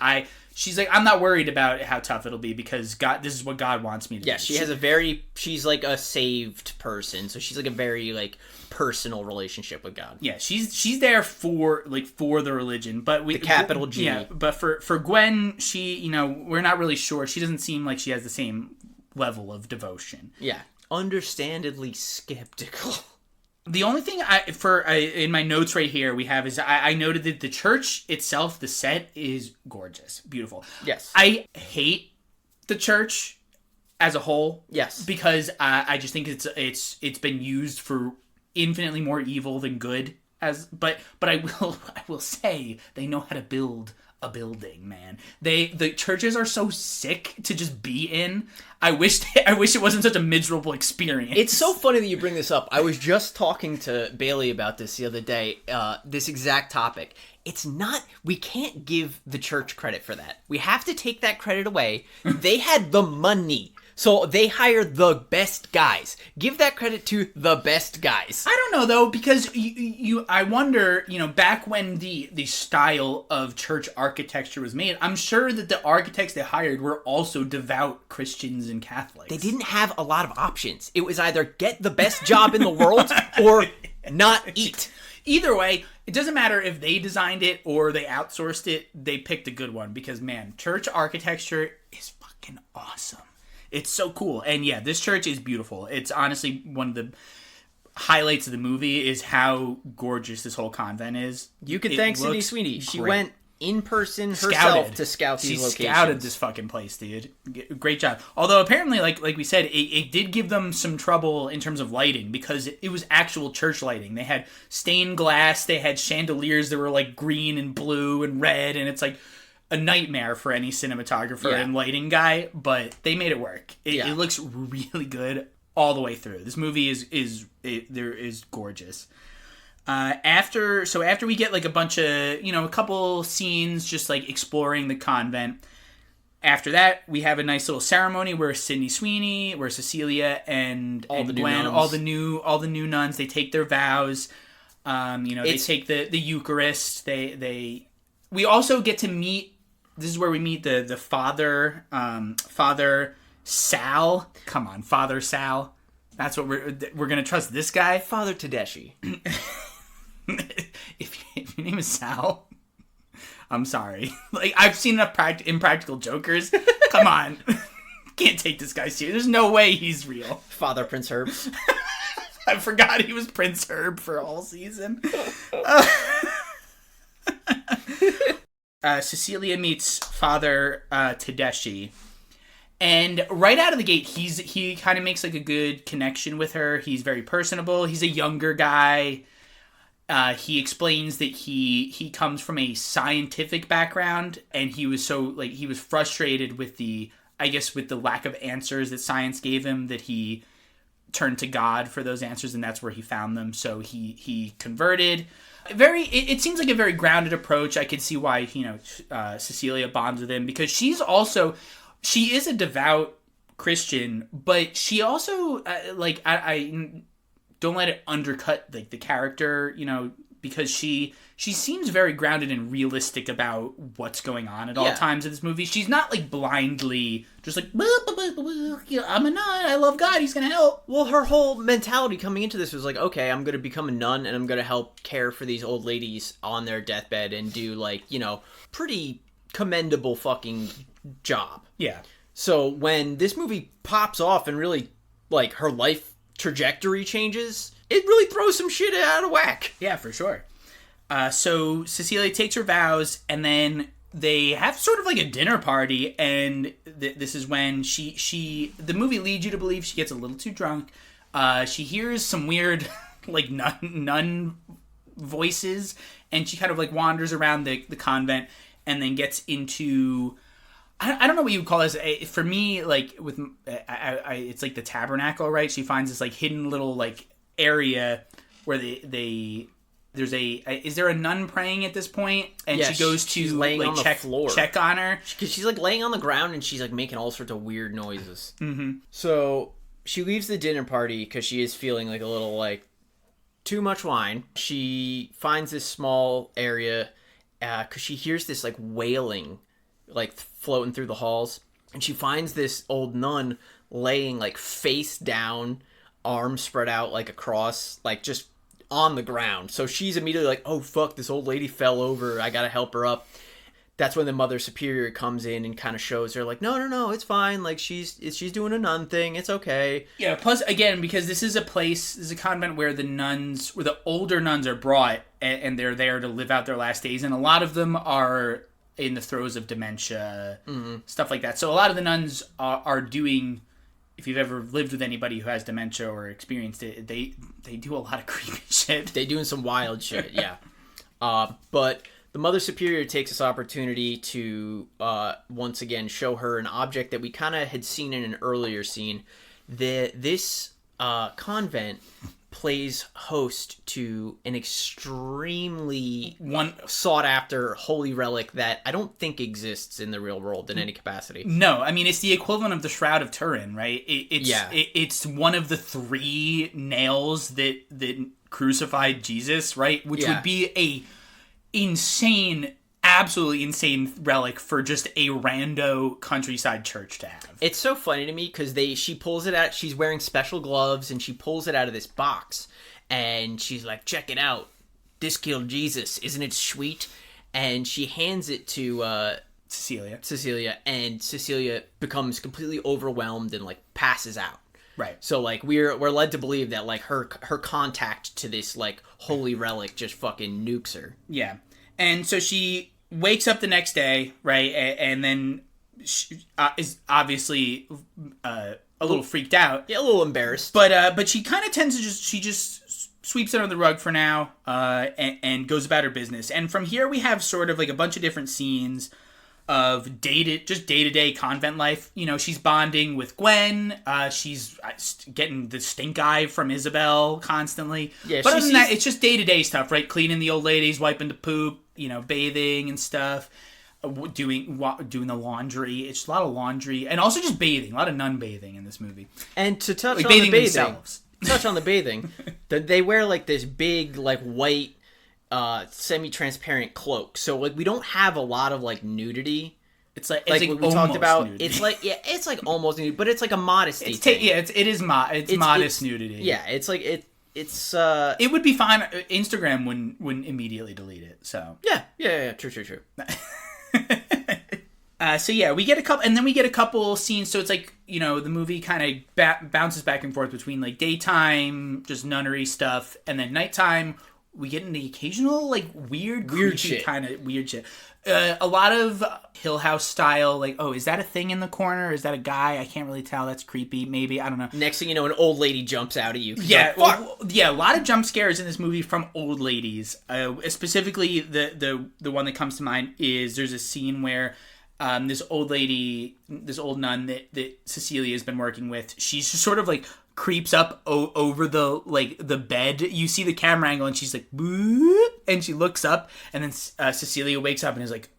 she's like, I'm not worried about how tough it'll be because God, this is what God wants me to do. Yeah, she's like a saved person, so she's like a very like personal relationship with God. Yeah, she's there for the religion, but the capital G. Yeah, but for Gwen, she, we're not really sure. She doesn't seem like she has the same level of devotion. Yeah, understandably skeptical. The only thing in my notes right here we have is I noted that the church itself, the set is gorgeous, beautiful. Yes. I hate the church as a whole. Yes. Because I just think it's been used for infinitely more evil than good. But I will say they know how to build a building, man. The churches are so sick to just be in. I wish it wasn't such a miserable experience. It's so funny that you bring this up. I was just talking to Bailey about this the other day, this exact topic. It's not, we can't give the church credit for that. We have to take that credit away. They had the money. So they hired the best guys. Give that credit to the best guys. I don't know though, because I wonder, back when the style of church architecture was made, I'm sure that the architects they hired were also devout Christians and Catholics. They didn't have a lot of options. It was either get the best job in the world or not eat. Either way, it doesn't matter if they designed it or they outsourced it. They picked a good one because, man, church architecture is fucking awesome. It's so cool. And yeah, this church is beautiful. It's honestly one of the highlights of the movie is how gorgeous this whole convent is. You can thank Sydney Sweeney. She went in person herself to scout these locations. She scouted this fucking place, dude. Great job. Although apparently, like we said, it did give them some trouble in terms of lighting because it was actual church lighting. They had stained glass. They had chandeliers that were like green and blue and red, and it's like a nightmare for any cinematographer and lighting guy, but they made it work. It looks really good all the way through. This movie is gorgeous. After we get like a bunch of, a couple scenes just like exploring the convent. After that, we have a nice little ceremony where Cecilia and Gwen, all the new nuns, they take their vows. They take the Eucharist. We also get to meet. This is where we meet the Father Sal. Come on, Father Sal. That's what we're gonna trust this guy, Father Tedeschi. if your name is Sal, I'm sorry. Like I've seen enough Impractical Jokers. Come on, can't take this guy serious. There's no way he's real. Father Prince Herb. I forgot he was Prince Herb for a whole season. Cecilia meets Father Tedeschi, and right out of the gate, he kind of makes like a good connection with her. He's very personable. He's a younger guy. He explains that he comes from a scientific background, and he was frustrated with the lack of answers that science gave him, that he turned to God for those answers, and that's where he found them. So he converted. It seems like a very grounded approach. I could see why Cecilia bonds with him, because she is a devout Christian, but she also I don't let it undercut like the character, because she seems very grounded and realistic about what's going on at all times in this movie. She's not like blindly just like, I'm a nun, I love God, he's gonna help. Well, her whole mentality coming into this was like, okay, I'm gonna become a nun and I'm gonna help care for these old ladies on their deathbed and do like, pretty commendable fucking job. Yeah. So when this movie pops off and really like her life trajectory changes, it really throws some shit out of whack. Yeah, for sure. So Cecilia takes her vows, and then they have sort of like a dinner party, and this is when the movie leads you to believe she gets a little too drunk. She hears some weird like nun voices, and she kind of like wanders around the convent, and then gets into, I don't know what you would call this. For me, like with it's like the tabernacle, right? She finds this like hidden little like area where is there a nun praying at this point? And she goes to laying like on the floor. check on her, because she's like laying on the ground and she's like making all sorts of weird noises. Mm-hmm. So she leaves the dinner party because she is feeling like a little like too much wine. She finds this small area because she hears this like wailing, like floating through the halls, and she finds this old nun laying like face down, arms spread out like across, like just on the ground. So she's immediately like, oh fuck, this old lady fell over, I gotta help her up. That's when the Mother Superior comes in and kind of shows her like, no, it's fine, like she's doing a nun thing, it's okay. Yeah, plus again, because this is a convent where the older nuns are brought, and they're there to live out their last days, and a lot of them are in the throes of dementia, stuff like that. So a lot of the nuns are doing, if you've ever lived with anybody who has dementia or experienced it, they do a lot of creepy shit. They doing some wild shit, yeah. But the Mother Superior takes this opportunity to once again show her an object that we kind of had seen in an earlier scene. This convent plays host to an extremely sought-after holy relic that I don't think exists in the real world in any capacity. No, I mean, it's the equivalent of the Shroud of Turin, right? It's one of the 3 nails that crucified Jesus, right? Which would be a absolutely insane relic for just a rando countryside church to have. It's so funny to me because she pulls it out. She's wearing special gloves and she pulls it out of this box and she's like, check it out. This killed Jesus. Isn't it sweet? And she hands it to Cecilia, and Cecilia becomes completely overwhelmed and like passes out. Right. So like we're led to believe that like her contact to this like holy relic just fucking nukes her. Yeah. And so she wakes up the next day, right? And then she is obviously a little freaked out. Yeah, a little embarrassed. But she kind of tends to just sweeps it under the rug for now, and goes about her business. And from here we have sort of like a bunch of different scenes of day-to-day convent life. You know, she's bonding with Gwen. She's getting the stink eye from Isabel constantly. Yeah, but other than that, it's just day-to-day stuff, right? Cleaning the old ladies, wiping the poop, you know, bathing and stuff, doing the laundry. It's a lot of laundry, and also just bathing. A lot of nun bathing in this movie. And to touch on the bathing, they wear like this big like white semi-transparent cloak, so like we don't have a lot of like nudity. It's like what we talked about nudity. It's like almost nudity, but it's like a modesty thing. It's modest nudity. Yeah, it's like it's it would be fine. Instagram wouldn't immediately delete it. So yeah, true. So yeah, we get a couple scenes. So it's like, you know, the movie kind of bounces back and forth between like daytime, just nunnery stuff, and then nighttime. We get in the occasional, like, weird shit. Kind of weird shit. A lot of Hill House style, like, oh, is that a thing in the corner? Is that a guy? I can't really tell. That's creepy. Maybe. I don't know. Next thing you know, an old lady jumps out at you. Yeah. A lot of jump scares in this movie from old ladies. Specifically, the one that comes to mind is there's a scene where this old nun that Cecilia has been working with, she's just sort of, like, creeps up over the bed. You see the camera angle and she's like, boop, and she looks up, and then Cecilia wakes up and is like,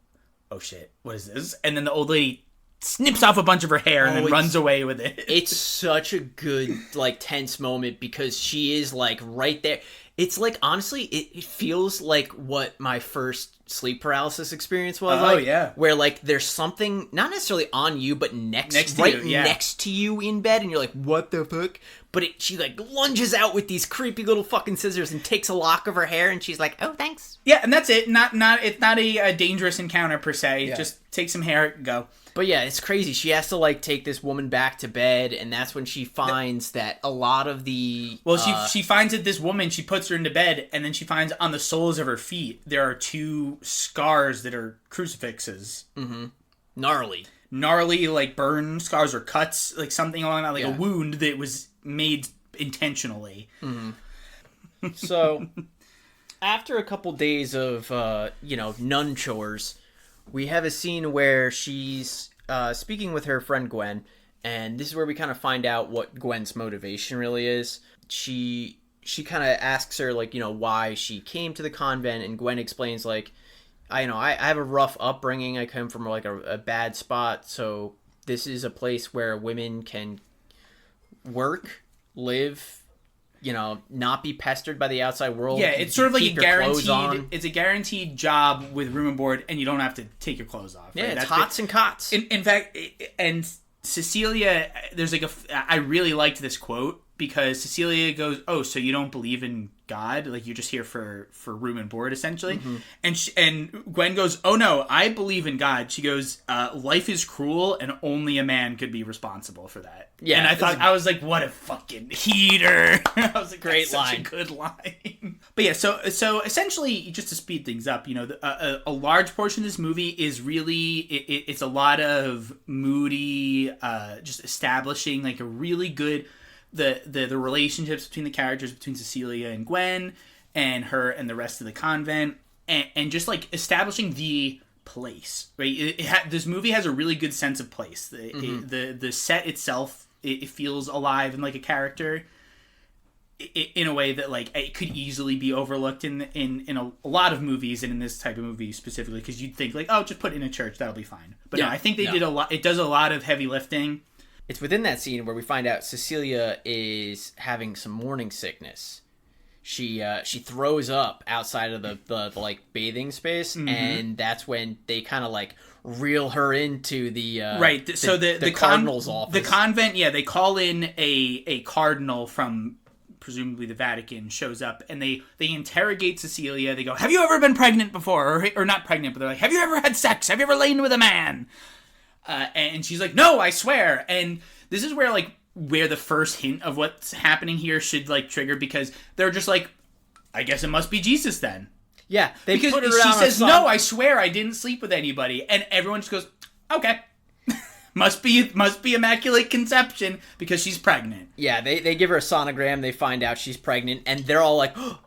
oh shit, what is this? And then the old lady snips off a bunch of her hair and then runs away with it. It's such a good like tense moment because she is like right there. It's like, honestly, it feels like what my first sleep paralysis experience was. Oh, yeah. Where, like, there's something, not necessarily on you, but next to you in bed, and you're like, what the fuck? But she, like, lunges out with these creepy little fucking scissors and takes a lock of her hair, and she's like, oh, thanks. Yeah, and that's it. It's not a dangerous encounter, per se. Yeah. Just take some hair, go. But yeah, it's crazy. She has to, like, take this woman back to bed, and that's when she finds that a lot of the... Well, she finds that this woman, she puts her into bed, and then she finds on the soles of her feet, there are 2 scars that are crucifixes. Mm-hmm. Gnarly, like, burn scars or cuts, like, something along that, like a wound that was made intentionally. Mm-hmm. So, after a couple days of, nun chores... We have a scene where she's speaking with her friend Gwen, and this is where we kind of find out what Gwen's motivation really is. She kind of asks her, like, you know, why she came to the convent, and Gwen explains, like, I have a rough upbringing. I come from, like, a bad spot, so this is a place where women can work, live, not be pestered by the outside world. Yeah, it's sort of like it's a guaranteed job with room and board, and you don't have to take your clothes off. Right? Yeah, it's hots and cots. In fact, and Cecilia, I really liked this quote because Cecilia goes, "Oh, so you don't believe in God? Like you're just here for room and board, essentially." Mm-hmm. And Gwen goes, "Oh no, I believe in God." She goes, "Life is cruel, and only a man could be responsible for that." Yeah, and I was like, "What a fucking heater!" I was like, "Great line, such a good line." But yeah, so essentially, just to speed things up, a large portion of this movie is really it's a lot of moody, just establishing like a really good. The relationships between the characters, between Cecilia and Gwen and her and the rest of the convent, and just like establishing the place, right? This movie has a really good sense of place. The set itself, it feels alive and like a character in a way that like it could easily be overlooked in a lot of movies, and in this type of movie specifically, because you'd think like, oh, just put it in a church, that'll be fine. But no, I think they did a lot. It does a lot of heavy lifting. It's within that scene where we find out Cecilia is having some morning sickness. She throws up outside of the like bathing space, mm-hmm. and that's when they kind of like reel her into the right. So the cardinal's office. The convent, they call in a cardinal from presumably the Vatican, shows up, and they interrogate Cecilia. They go, "Have you ever been pregnant before?" Or not pregnant, but they're like, "Have you ever had sex? Have you ever lain with a man?" And she's like, "No, I swear." And this is where the first hint of what's happening here should like trigger, because they're just like, I guess it must be Jesus then. Yeah, because she says, "No, I swear I didn't sleep with anybody," and everyone just goes, "Okay." must be Immaculate Conception because she's pregnant. Yeah, they give her a sonogram. They find out she's pregnant, and they're all like, "Oh,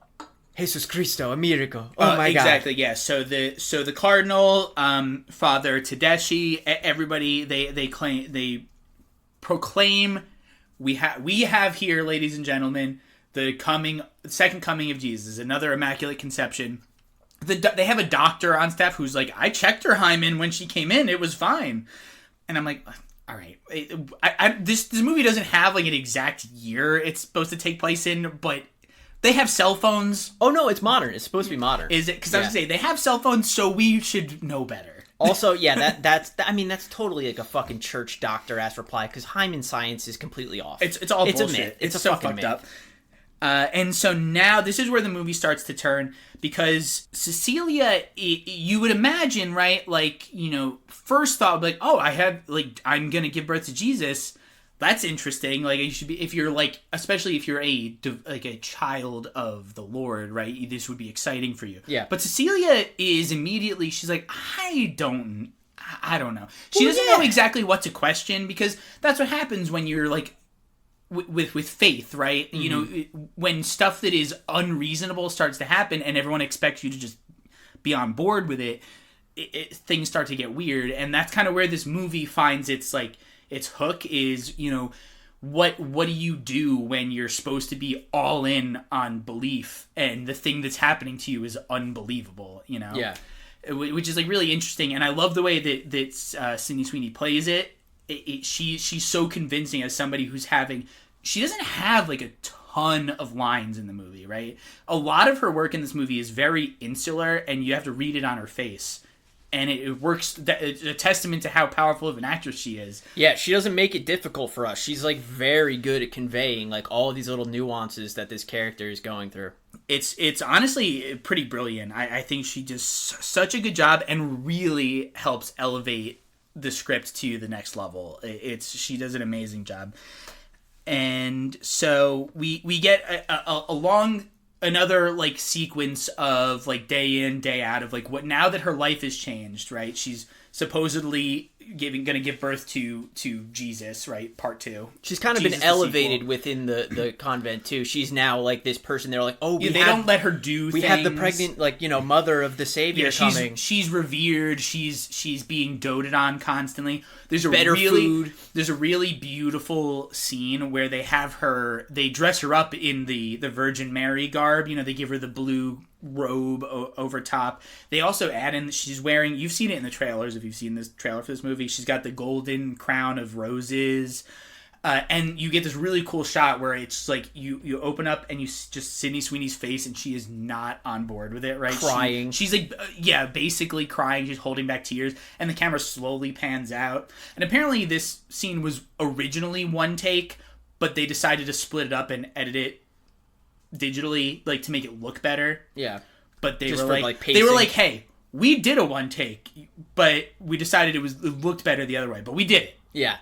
Jesus Cristo, a miracle! Oh my God!" Exactly. Yeah. So the cardinal, Father Tedeschi, everybody they proclaim we have here, ladies and gentlemen, the second coming of Jesus, another Immaculate Conception. They have a doctor on staff who's like, "I checked her hymen when she came in; it was fine." And I'm like, all right, this movie doesn't have like an exact year it's supposed to take place in, but they have cell phones. Oh no, it's modern. It's supposed to be modern. Is it? Because I was gonna say they have cell phones, so we should know better. Also, yeah, that's totally like a fucking church doctor ass reply, because hymen science is completely off. It's all bullshit. A myth. It's so fucked up. And so now this is where the movie starts to turn, because Cecilia, you would imagine, right? Like, first thought, like, oh, I'm going to give birth to Jesus. That's interesting. Like, you should be, if you're like, especially if you're a child of the Lord, right? This would be exciting for you. Yeah. But Cecilia is immediately, she's like, I don't know. She doesn't know exactly what to question, because that's what happens when you're like, with faith, right? Mm-hmm. When stuff that is unreasonable starts to happen and everyone expects you to just be on board with it, things start to get weird. And that's kind of where this movie finds its hook is, what do you do when you're supposed to be all in on belief and the thing that's happening to you is unbelievable, Yeah. Which is like really interesting. And I love the way that Sydney Sweeney plays it. She's so convincing as somebody who's she doesn't have like a ton of lines in the movie, right? A lot of her work in this movie is very insular, and you have to read it on her face, and it works. It's a testament to how powerful of an actress she is. Yeah, she doesn't make it difficult for us. She's like very good at conveying like all of these little nuances that this character is going through. It's honestly pretty brilliant. I think she does such a good job and really helps elevate the script to the next level. She does an amazing job. And so we get a long another like sequence of like day in, day out of like what, now that her life has changed, right? She's supposedly gonna give birth to Jesus, right? Part 2. She's kind of been elevated within the convent too. She's now like this person. They're like, oh, they don't let her do things. We have the pregnant, like, mother of the Savior coming. She's revered. She's being doted on constantly. There's food. There's a really beautiful scene where they dress her up in the Virgin Mary garb. They give her the blue robe over top. They also add in that she's wearing, you've seen it in the trailers if you've seen this trailer for this movie, she's got the golden crown of roses. And you get this really cool shot where it's like you open up and you just Sydney Sweeney's face, and she is not on board with it, right? Crying. She's like, basically crying. She's holding back tears, and the camera slowly pans out. And apparently this scene was originally one take, but they decided to split it up and edit it digitally, like to make it look better. Yeah. But they Just were for, like pacing. they were like, hey, we did a one take, but we decided it looked better the other way, but we did it. Yeah.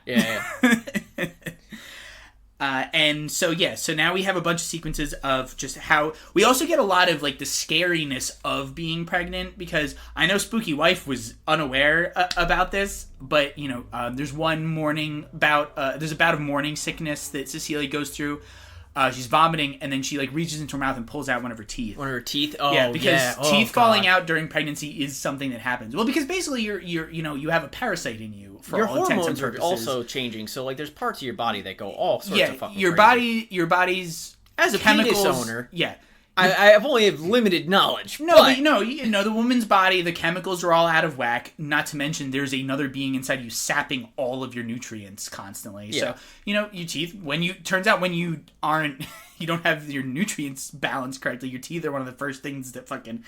And so now we have a bunch of sequences of just how we also get a lot of like the scariness of being pregnant, because I know Spooky Wife was unaware about this, but there's one morning bout, there's a bout of morning sickness that Cecilia goes through. She's vomiting, and then she like reaches into her mouth and pulls out one of her teeth. One of her teeth? Oh, yeah, because Oh, teeth God. falling out during pregnancy is something that happens. Well, because basically you have a parasite in you for your all intents and hormones are purposes. also changing, so like there's parts of your body that go all sorts of fucking your crazy. your body's As a chemicals, penis owner, yeah. I only have limited knowledge. No, but the woman's body, the chemicals are all out of whack. Not to mention, there's another being inside you sapping all of your nutrients constantly. Yeah. So, your teeth, turns out when you aren't, you don't have your nutrients balanced correctly, your teeth are one of the first things that fucking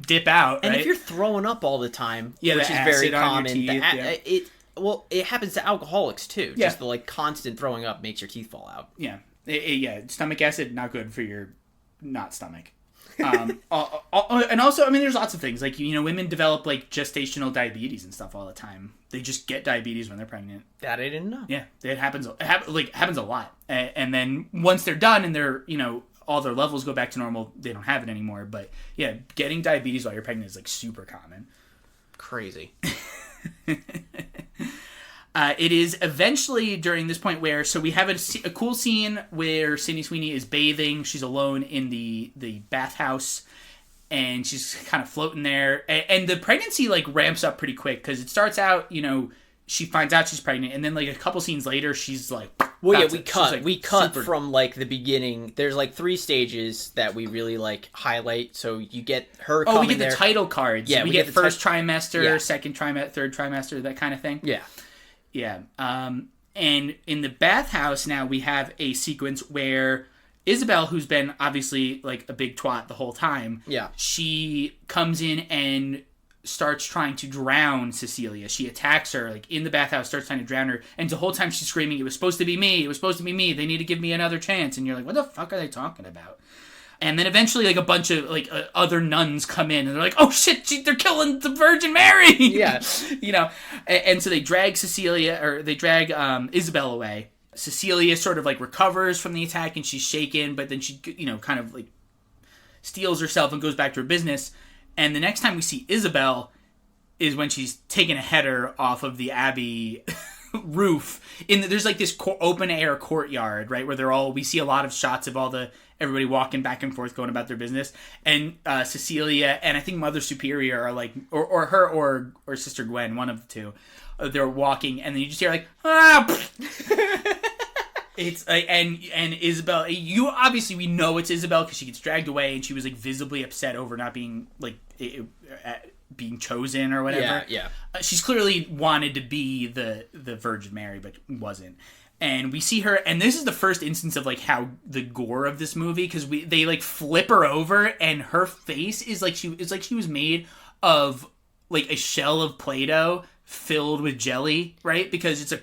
dip out, and right? if you're throwing up all the time, Yeah, which the is very acid on common, your teeth, it happens to alcoholics too. Yeah. Just the like constant throwing up makes your teeth fall out. Yeah. Stomach acid, not good for your not stomach. And also, I mean, there's lots of things like women develop like gestational diabetes and stuff all the time. They just get diabetes when they're pregnant. That I didn't know. Yeah, it happens. Happens a lot. And then once they're done and they're all their levels go back to normal, they don't have it anymore. But yeah, getting diabetes while you're pregnant is like super common. Crazy. It is eventually during this point where, so we have a cool scene where Sydney Sweeney is bathing. She's alone in the bathhouse, and she's kind of floating there. And the pregnancy like ramps up pretty quick, because it starts out, she finds out she's pregnant, and then like a couple scenes later, she's like, well, yeah, we cut super... from like the beginning. There's like 3 stages that we really like highlight. So you get her. Oh, we get there. the title cards. Yeah, we get the first trimester, yeah. second trimester, third trimester, that kind of thing. Yeah. Yeah. And in the bathhouse now we have a sequence where Isabel, who's been obviously like a big twat the whole time, Yeah. she comes in and starts trying to drown Cecilia. She attacks her like in the bathhouse, starts trying to drown her, and the whole time she's screaming, "It was supposed to be me. It was supposed to be me. They need to give me another chance." And you're like, "What the fuck are they talking about?" And then eventually, like, a bunch of, like, other nuns come in, and they're like, "Oh, shit, they're killing the Virgin Mary!" Yeah. And so they drag Isabel away. Cecilia sort of, like, recovers from the attack, and she's shaken, but then she, kind of, like, steals herself and goes back to her business. And the next time we see Isabel is when she's taking a header off of the Abbey roof. There's, like, this open-air courtyard, right, where we see a lot of shots of everybody walking back and forth, going about their business, and Cecilia and I think Mother Superior are like, or her or Sister Gwen, one of the two, they're walking, and then you just hear like, ah. It's and Isabel. We know it's Isabel because she gets dragged away, and she was like visibly upset over not being like being chosen or whatever. Yeah. She's clearly wanted to be the Virgin Mary, but wasn't. And we see her, and this is the first instance of like how the gore of this movie, because they like flip her over, and her face is like she was made of like a shell of Play-Doh filled with jelly, right? Because it's a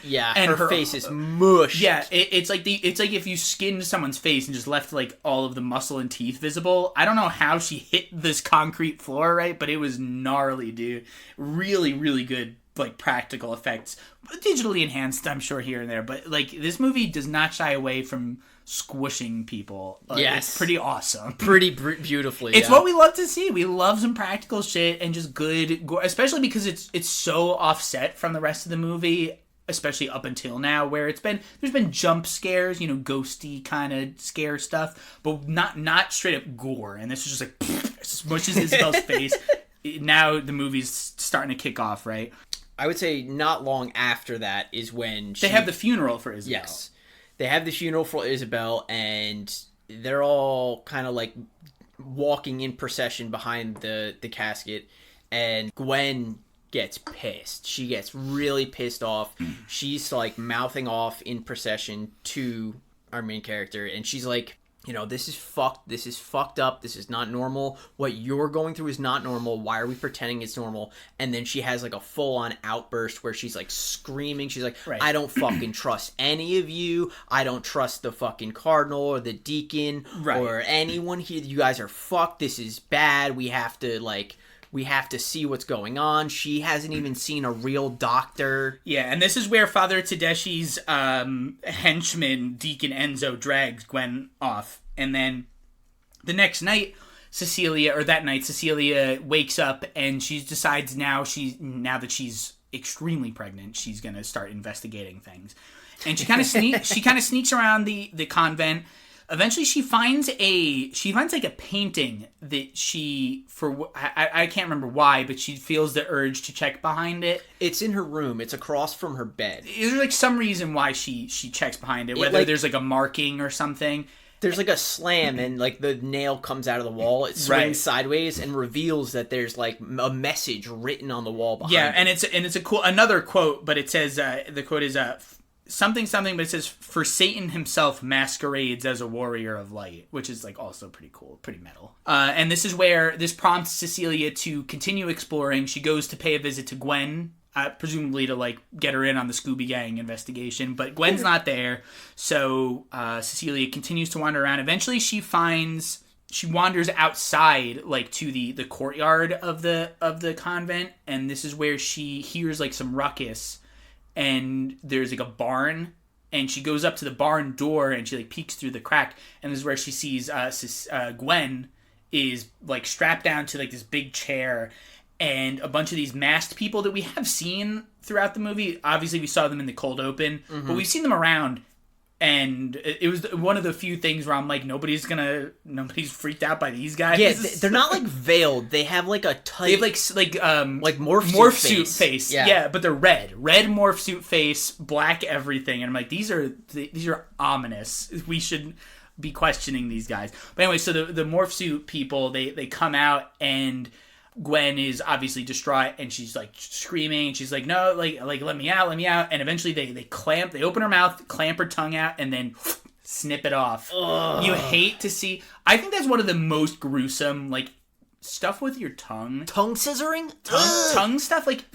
yeah, and her face is mush. Yeah, it's like if you skinned someone's face and just left like all of the muscle and teeth visible. I don't know how she hit this concrete floor, right? But it was gnarly, dude. Really, really good. Like practical effects, digitally enhanced, I'm sure, here and there, but like this movie does not shy away from squishing people. Yes, it's pretty awesome, pretty beautifully. It's what we love to see. We love some practical shit and just good gore, especially because it's so offset from the rest of the movie, especially up until now, where there's been jump scares, ghosty kind of scare stuff, but not straight up gore. And this is just like smushes Isabel's face. Now the movie's starting to kick off, right? I would say not long after that is when they have the funeral for Isabel. Yes. They have the funeral for Isabel, and they're all kind of like walking in procession behind the casket, and Gwen gets pissed. She gets really pissed off. She's like mouthing off in procession to our main character, and she's like, you know, this is fucked. This is fucked up. This is not normal. What you're going through is not normal. Why are we pretending it's normal? And then she has like a full-on outburst where she's like screaming. She's like, I don't fucking trust any of you. I don't trust the fucking cardinal or the deacon or anyone here. You guys are fucked. This is bad. We have to see what's going on. She hasn't even seen a real doctor. Yeah, and this is where Father Tedeschi's henchman, Deacon Enzo, drags Gwen off. And then the next night, Cecilia wakes up and she decides now that she's extremely pregnant, she's going to start investigating things. And she kind of sneaks around the convent. Eventually, she finds like a painting that I can't remember why, but she feels the urge to check behind it. It's in her room. It's across from her bed. Is there like some reason why she checks behind it? Whether there's like a marking or something. There's like a slam and like the nail comes out of the wall. It swings sideways and reveals that there's like a message written on the wall behind it. Yeah, and it's a cool another quote, but it says the quote is something, but it says, "For Satan himself masquerades as a warrior of light," which is like also pretty cool, pretty metal. And this is where this prompts Cecilia to continue exploring. She goes to pay a visit to Gwen, presumably to like get her in on the Scooby Gang investigation, but Gwen's not there. So Cecilia continues to wander around. Eventually, she wanders outside, like to the courtyard of the convent, and this is where she hears like some ruckus. And there's like a barn, and she goes up to the barn door and she like peeks through the crack, and this is where she sees Gwen is like strapped down to like this big chair, and a bunch of these masked people that we have seen throughout the movie. Obviously, we saw them in the cold open, but we've seen them around. And it was one of the few things where I'm like, nobody's freaked out by these guys. Yeah, they're not like veiled. They have like a tight... They have like morph suit face. Yeah, but they're red morph suit face, black everything. And I'm like, these are ominous. We should be questioning these guys. But anyway, so the morph suit people, they come out, and Gwen is obviously distraught, and she's like screaming, and she's like, no, like let me out. And eventually they open her mouth, clamp her tongue out, and then snip it off. Ugh. You hate to see. I think that's one of the most gruesome, like, stuff with your tongue. Tongue scissoring? Tongue stuff, like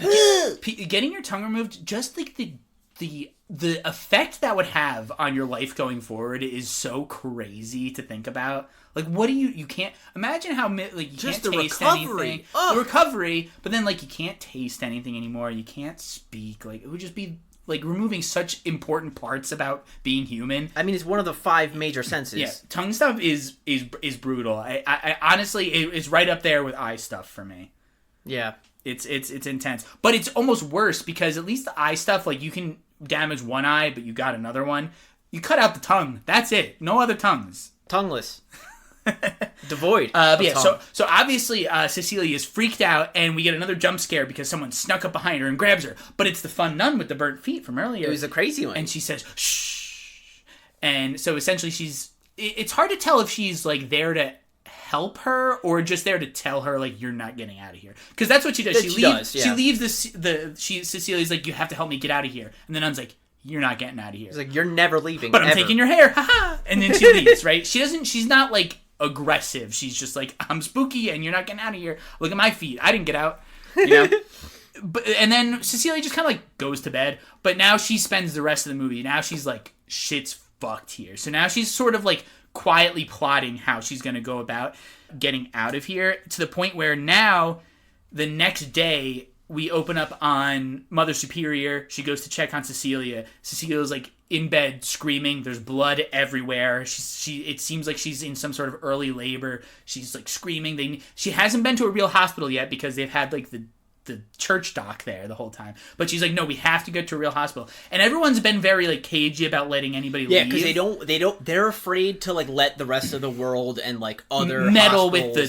getting your tongue removed, just like the effect that would have on your life going forward is so crazy to think about. Like, what do you can't imagine how like you just can't taste anything. The recovery, but then like you can't taste anything anymore. You can't speak. Like, it would just be like removing such important parts about being human. I mean, it's one of the 5 major senses. Yeah, tongue stuff is brutal. I honestly, it's right up there with eye stuff for me. Yeah, it's intense, but it's almost worse because at least the eye stuff, like, you can damage one eye, but you got another one. You cut out the tongue. That's it. No other tongues. Tongueless. Devoid. Yeah. So obviously Cecilia is freaked out, and we get another jump scare because someone snuck up behind her and grabs her. But it's the fun nun with the burnt feet from earlier. It was a crazy one. And she says, "Shh." And so essentially it's hard to tell if she's like there to help her or just there to tell her like, you're not getting out of here, because that's what she does. She leaves Cecilia's like, you have to help me get out of here, and the nun's like, you're not getting out of here. It's like, you're never leaving. But I'm taking your hair, haha. And then she leaves, right? She's not like aggressive. She's just like, I'm spooky and you're not getting out of here. Look at my feet. I didn't get out. You know? And then Cecilia just kind of like goes to bed. But now she spends the rest of the movie. Now she's like, shit's fucked here. So now she's sort of like quietly plotting how she's going to go about getting out of here, to the point where now the next day we open up on Mother Superior. She goes to check on Cecilia. Cecilia's like in bed screaming. There's blood everywhere. It seems like she's in some sort of early labor. She's like screaming. She hasn't been to a real hospital yet because they've had like the church doc there the whole time. But she's like, no, we have to go to a real hospital. And everyone's been very like cagey about letting anybody leave. Yeah, because they're afraid to like let the rest of the world and like other meddle with the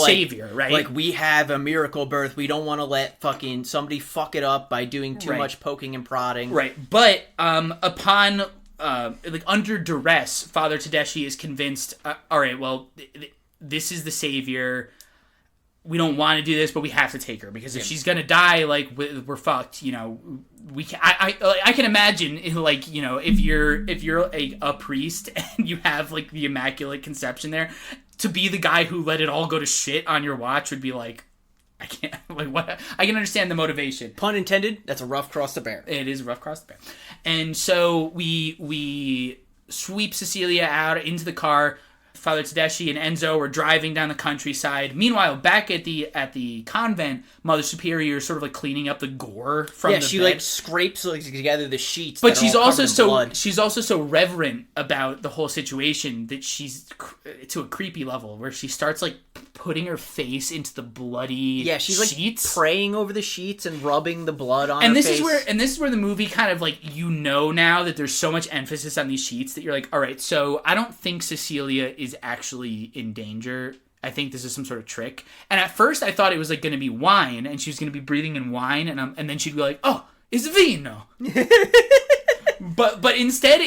savior, like, right? Like, we have a miracle birth. We don't want to let fucking somebody fuck it up by doing too much poking and prodding. Right. But upon like under duress, Father Tedeschi is convinced, all right, well, this is the savior. we don't want to do this, but we have to take her because if she's gonna die, like we're fucked. You know, we can. I can imagine, like, you know, if you're a priest and you have like the Immaculate Conception there, to be the guy who let it all go to shit on your watch would be like, I can't, like, what? I can understand the motivation. Pun intended. That's a rough cross to bear. It is a rough cross to bear. And so we sweep Cecilia out into the car. Father Tedeschi and Enzo are driving down the countryside. Meanwhile, back at the convent, Mother Superior is sort of like cleaning up the gore from the bed. Yeah, she like scrapes like, together the sheets. But she's also so reverent about the whole situation that she's to a creepy level where she starts like putting her face into the bloody she's sheets. Like praying over the sheets and rubbing the blood on and her this face. This is where the movie kind of like, you know, now that there's so much emphasis on these sheets that you're like, all right, so I don't think Cecilia is actually in danger. I think this is some sort of trick. And at first I thought it was like going to be wine and she was going to be breathing in wine and then she'd be like, oh, it's vino. But instead,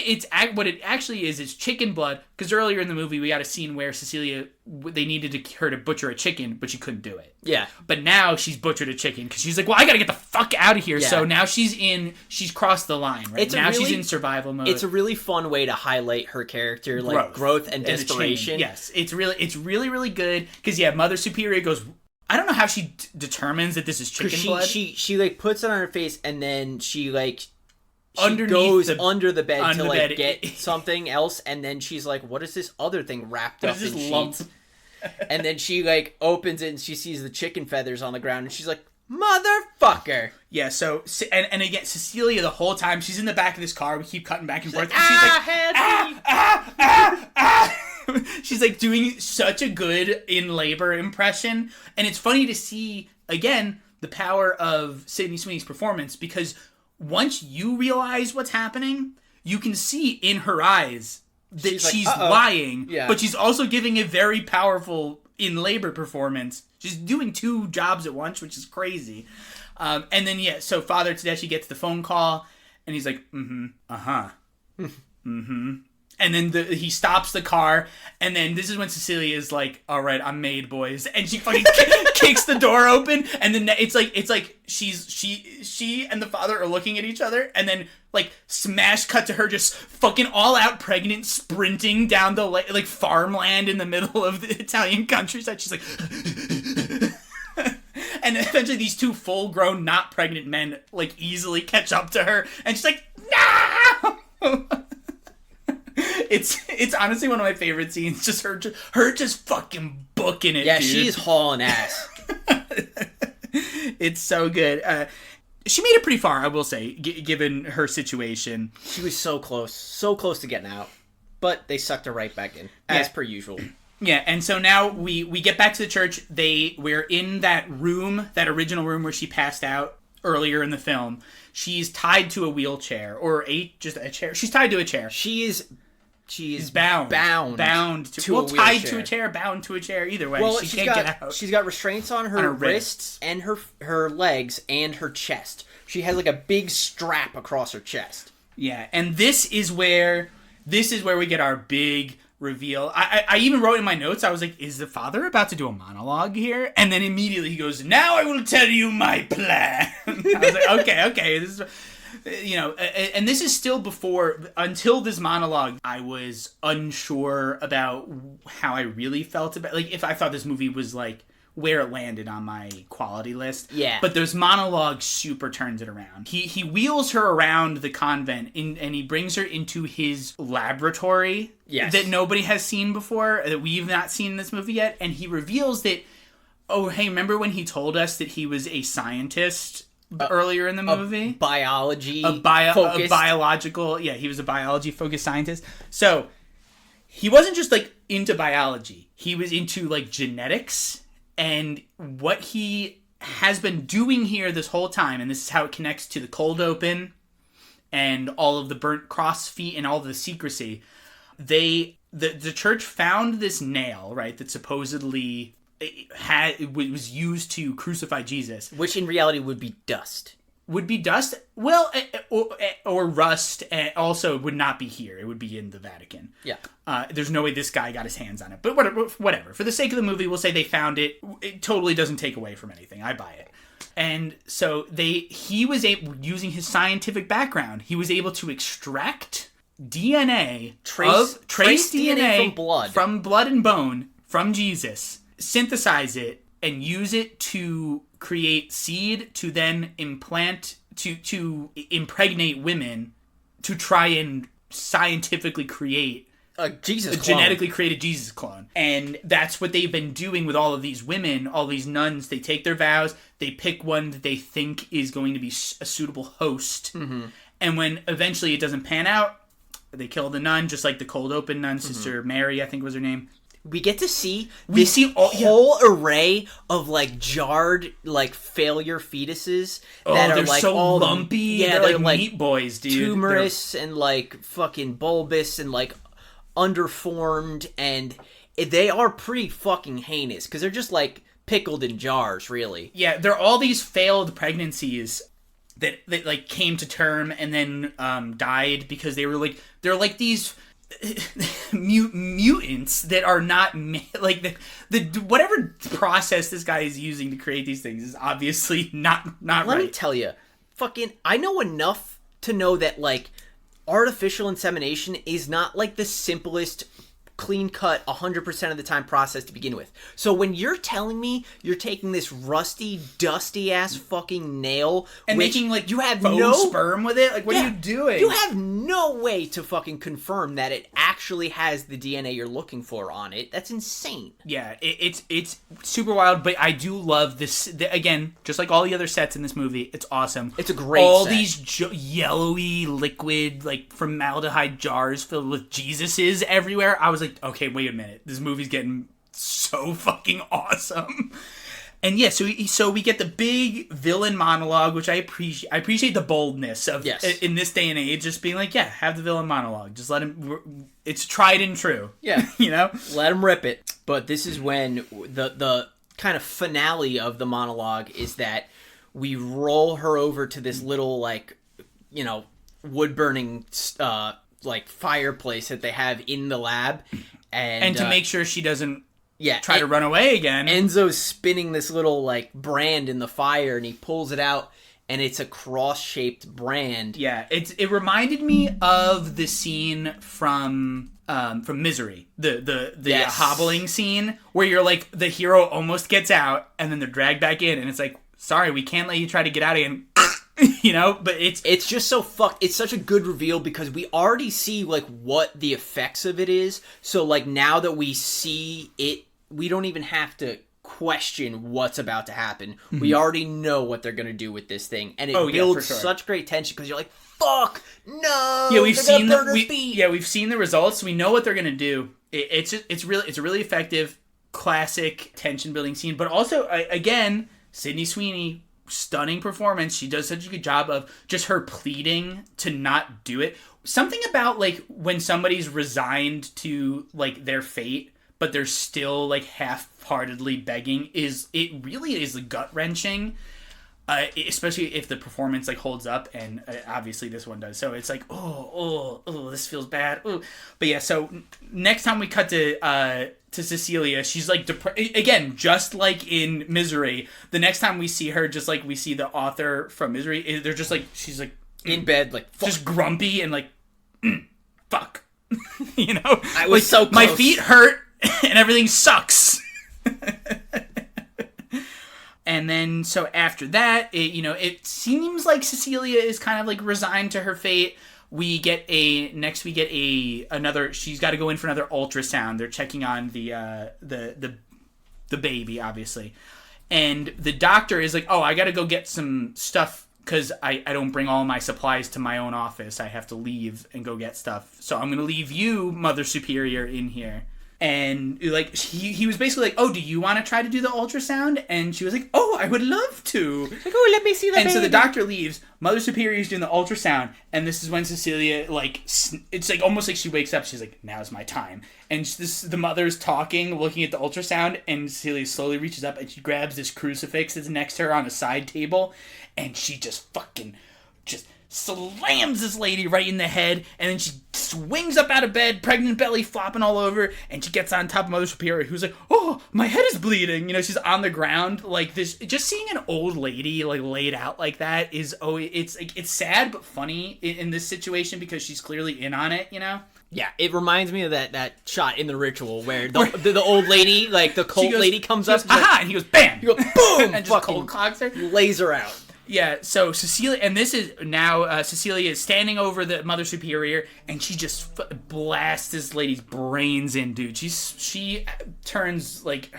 what it actually is chicken blood. Because earlier in the movie, we got a scene where Cecilia, they needed her to butcher a chicken, but she couldn't do it. Yeah. But now she's butchered a chicken because she's like, well, I got to get the fuck out of here. Yeah. So now she's crossed the line, right? She's in survival mode. It's a really fun way to highlight her character, like growth and desperation. Yes, it's really, really good. Because, Mother Superior goes, I don't know how she determines that this is chicken blood. She like puts it on her face and then she like... She goes under the bed to like bed. Get something else, and then she's like, "What is this other thing wrapped up in sheets?" And then she like opens it and she sees the chicken feathers on the ground, and she's like, "Motherfucker!" Yeah. So and again, Cecilia the whole time she's in the back of this car. We keep cutting back and forth. She's like doing such a good in labor impression, and it's funny to see again the power of Sydney Sweeney's performance because. Once you realize what's happening, you can see in her eyes that she's lying, but she's also giving a very powerful in labor performance. She's doing two jobs at once, which is crazy. And then, so Father Tedeschi gets the phone call, and he's like, And then he stops the car, and then this is when Cecilia is like, "All right, I'm made, boys," and she fucking kicks the door open, and then it's like she and the father are looking at each other, and then like smash cut to her just fucking all out pregnant, sprinting down the like farmland in the middle of the Italian countryside. She's like, and eventually these two full grown, not pregnant men like easily catch up to her, and she's like, "No!" It's honestly one of my favorite scenes. Just her just fucking booking it. Yeah, dude. she's hauling ass. It's so good. She made it pretty far, I will say, given her situation. She was so close to getting out, but they sucked her right back in, as per usual. Yeah, and so now we get back to the church. We're in that room, that original room where she passed out earlier in the film. She's tied to a wheelchair or just a chair. She's tied to a chair. She's bound to a wheelchair. Tied to a chair, bound to a chair. Either way, she can't get out. She's got restraints on her wrists and her legs and her chest. She has like a big strap across her chest. Yeah, and this is where we get our big reveal. I even wrote in my notes, I was like, is the father about to do a monologue here? And then immediately he goes, "Now I will tell you my plan." I was like, okay, this is, and this is still until this monologue, I was unsure about how I really felt about, like, if I thought this movie was like where it landed on my quality list. Yeah. But those monologues super turns it around. He wheels her around the convent and he brings her into his laboratory that nobody has seen before, that we've not seen in this movie yet. And he reveals that, oh, hey, remember when he told us that he was a scientist earlier in the movie? Biology biological, he was a biology-focused scientist. So he wasn't just like into biology. He was into like genetics. And what he has been doing here this whole time, and this is how it connects to the cold open and all of the burnt cross feet and all of the secrecy, the church found this nail, right, that supposedly it was used to crucify Jesus. Which in reality would be dust. would be dust. Well, or rust. Also, would not be here. It would be in the Vatican. Yeah. There's no way this guy got his hands on it. But whatever. For the sake of the movie, we'll say they found it. It totally doesn't take away from anything. I buy it. And so he was able, using his scientific background, he was able to extract DNA, trace DNA from blood and bone from Jesus, synthesize it, and use it to create seed to then implant, to impregnate women, to try and scientifically create a genetically created Jesus clone. And that's what they've been doing with all of these women, all these nuns. They take their vows, they pick one that they think is going to be a suitable host, and when eventually it doesn't pan out, they kill the nun, just like the cold open nun, Sister Mary, I think was her name. We get to see whole array of like jarred like failure fetuses that are like so all lumpy. Yeah, they're like meat boys, dude. Tumorous and like fucking bulbous and like underformed, and they are pretty fucking heinous because they're just like pickled in jars, really. Yeah, they're all these failed pregnancies that like came to term and then died because they're like these mutants that are not like the whatever process this guy is using to create these things is obviously not right. Let me tell you, fucking, I know enough to know that like artificial insemination is not like the simplest clean cut 100% of the time process to begin with. So when you're telling me you're taking this rusty, dusty ass fucking nail and making like you have faux no sperm with it, like what are you doing? You have no way to fucking confirm that it actually has the DNA you're looking for on it. That's insane. Yeah, it's super wild, but I do love this. Again, just like all the other sets in this movie, it's awesome. It's a great all set. These yellowy liquid like formaldehyde jars filled with Jesuses everywhere. I was like, okay, wait a minute. This movie's getting so fucking awesome. And yeah, so we get the big villain monologue, which I appreciate. I appreciate the boldness of in this day and age, just being like, yeah, have the villain monologue. Just let him. It's tried and true. Yeah, you know, let him rip it. But this is when the kind of finale of the monologue is that we roll her over to this little like, you know, wood burning like fireplace that they have in the lab, and to make sure she doesn't try to run away again. Enzo's spinning this little like brand in the fire, and he pulls it out, and it's a cross-shaped brand. Yeah, it reminded me of the scene from Misery, the hobbling scene where you're like the hero almost gets out, and then they're dragged back in, and it's like, sorry, we can't let you try to get out again. You know, but it's just so fucked. It's such a good reveal because we already see like what the effects of it is. So like now that we see it, we don't even have to question what's about to happen. Mm-hmm. We already know what they're gonna do with this thing, and it builds such great tension because you're like, "Fuck, no!" Yeah, we've seen we've seen the results. We know what they're gonna do. It's a really effective, classic tension building scene. But also, again, Sydney Sweeney. Stunning performance. She does such a good job of just her pleading to not do it. Something about like when somebody's resigned to like their fate, but they're still like half-heartedly begging it really is gut-wrenching. Especially if the performance like holds up, and obviously this one does. So it's like, oh, this feels bad. Ooh. But yeah, so next time we cut to Cecilia, she's like again, just like in Misery. The next time we see her, just like we see the author from Misery, they're just like she's like in bed, like fuck. Just grumpy and like fuck. You know, I was like, so close. My feet hurt and everything sucks. And then, so after that, it seems like Cecilia is kind of like resigned to her fate. We get another. She's got to go in for another ultrasound. They're checking on the baby, obviously, and the doctor is like, "Oh, I got to go get some stuff because I don't bring all my supplies to my own office. I have to leave and go get stuff. So I'm going to leave you, Mother Superior, in here." And like he was basically like, oh, do you want to try to do the ultrasound? And she was like, oh, I would love to. Like, oh, let me see the And baby. so the doctor leaves. Mother Superior is doing the ultrasound, and this is when Cecilia it's like almost like she wakes up. She's like, now's my time. And the mother's talking, looking at the ultrasound, and Cecilia slowly reaches up and she grabs this crucifix that's next to her on a side table, and she just fucking slams this lady right in the head, and then she swings up out of bed, pregnant belly flopping all over, and she gets on top of Mother Superior, who's like, oh, my head is bleeding. You know, she's on the ground like this. Just seeing an old lady like laid out like that is, it's sad but funny in this situation because she's clearly in on it, you know? Yeah, it reminds me of that shot in The Ritual where the old lady, like the cult lady comes up, aha, and he goes, bam! You go, boom! And just cold clocks her. Laser out. Yeah, so Cecilia, and this is now, Cecilia is standing over the Mother Superior, and she just blasts this lady's brains in, dude. She turns, like,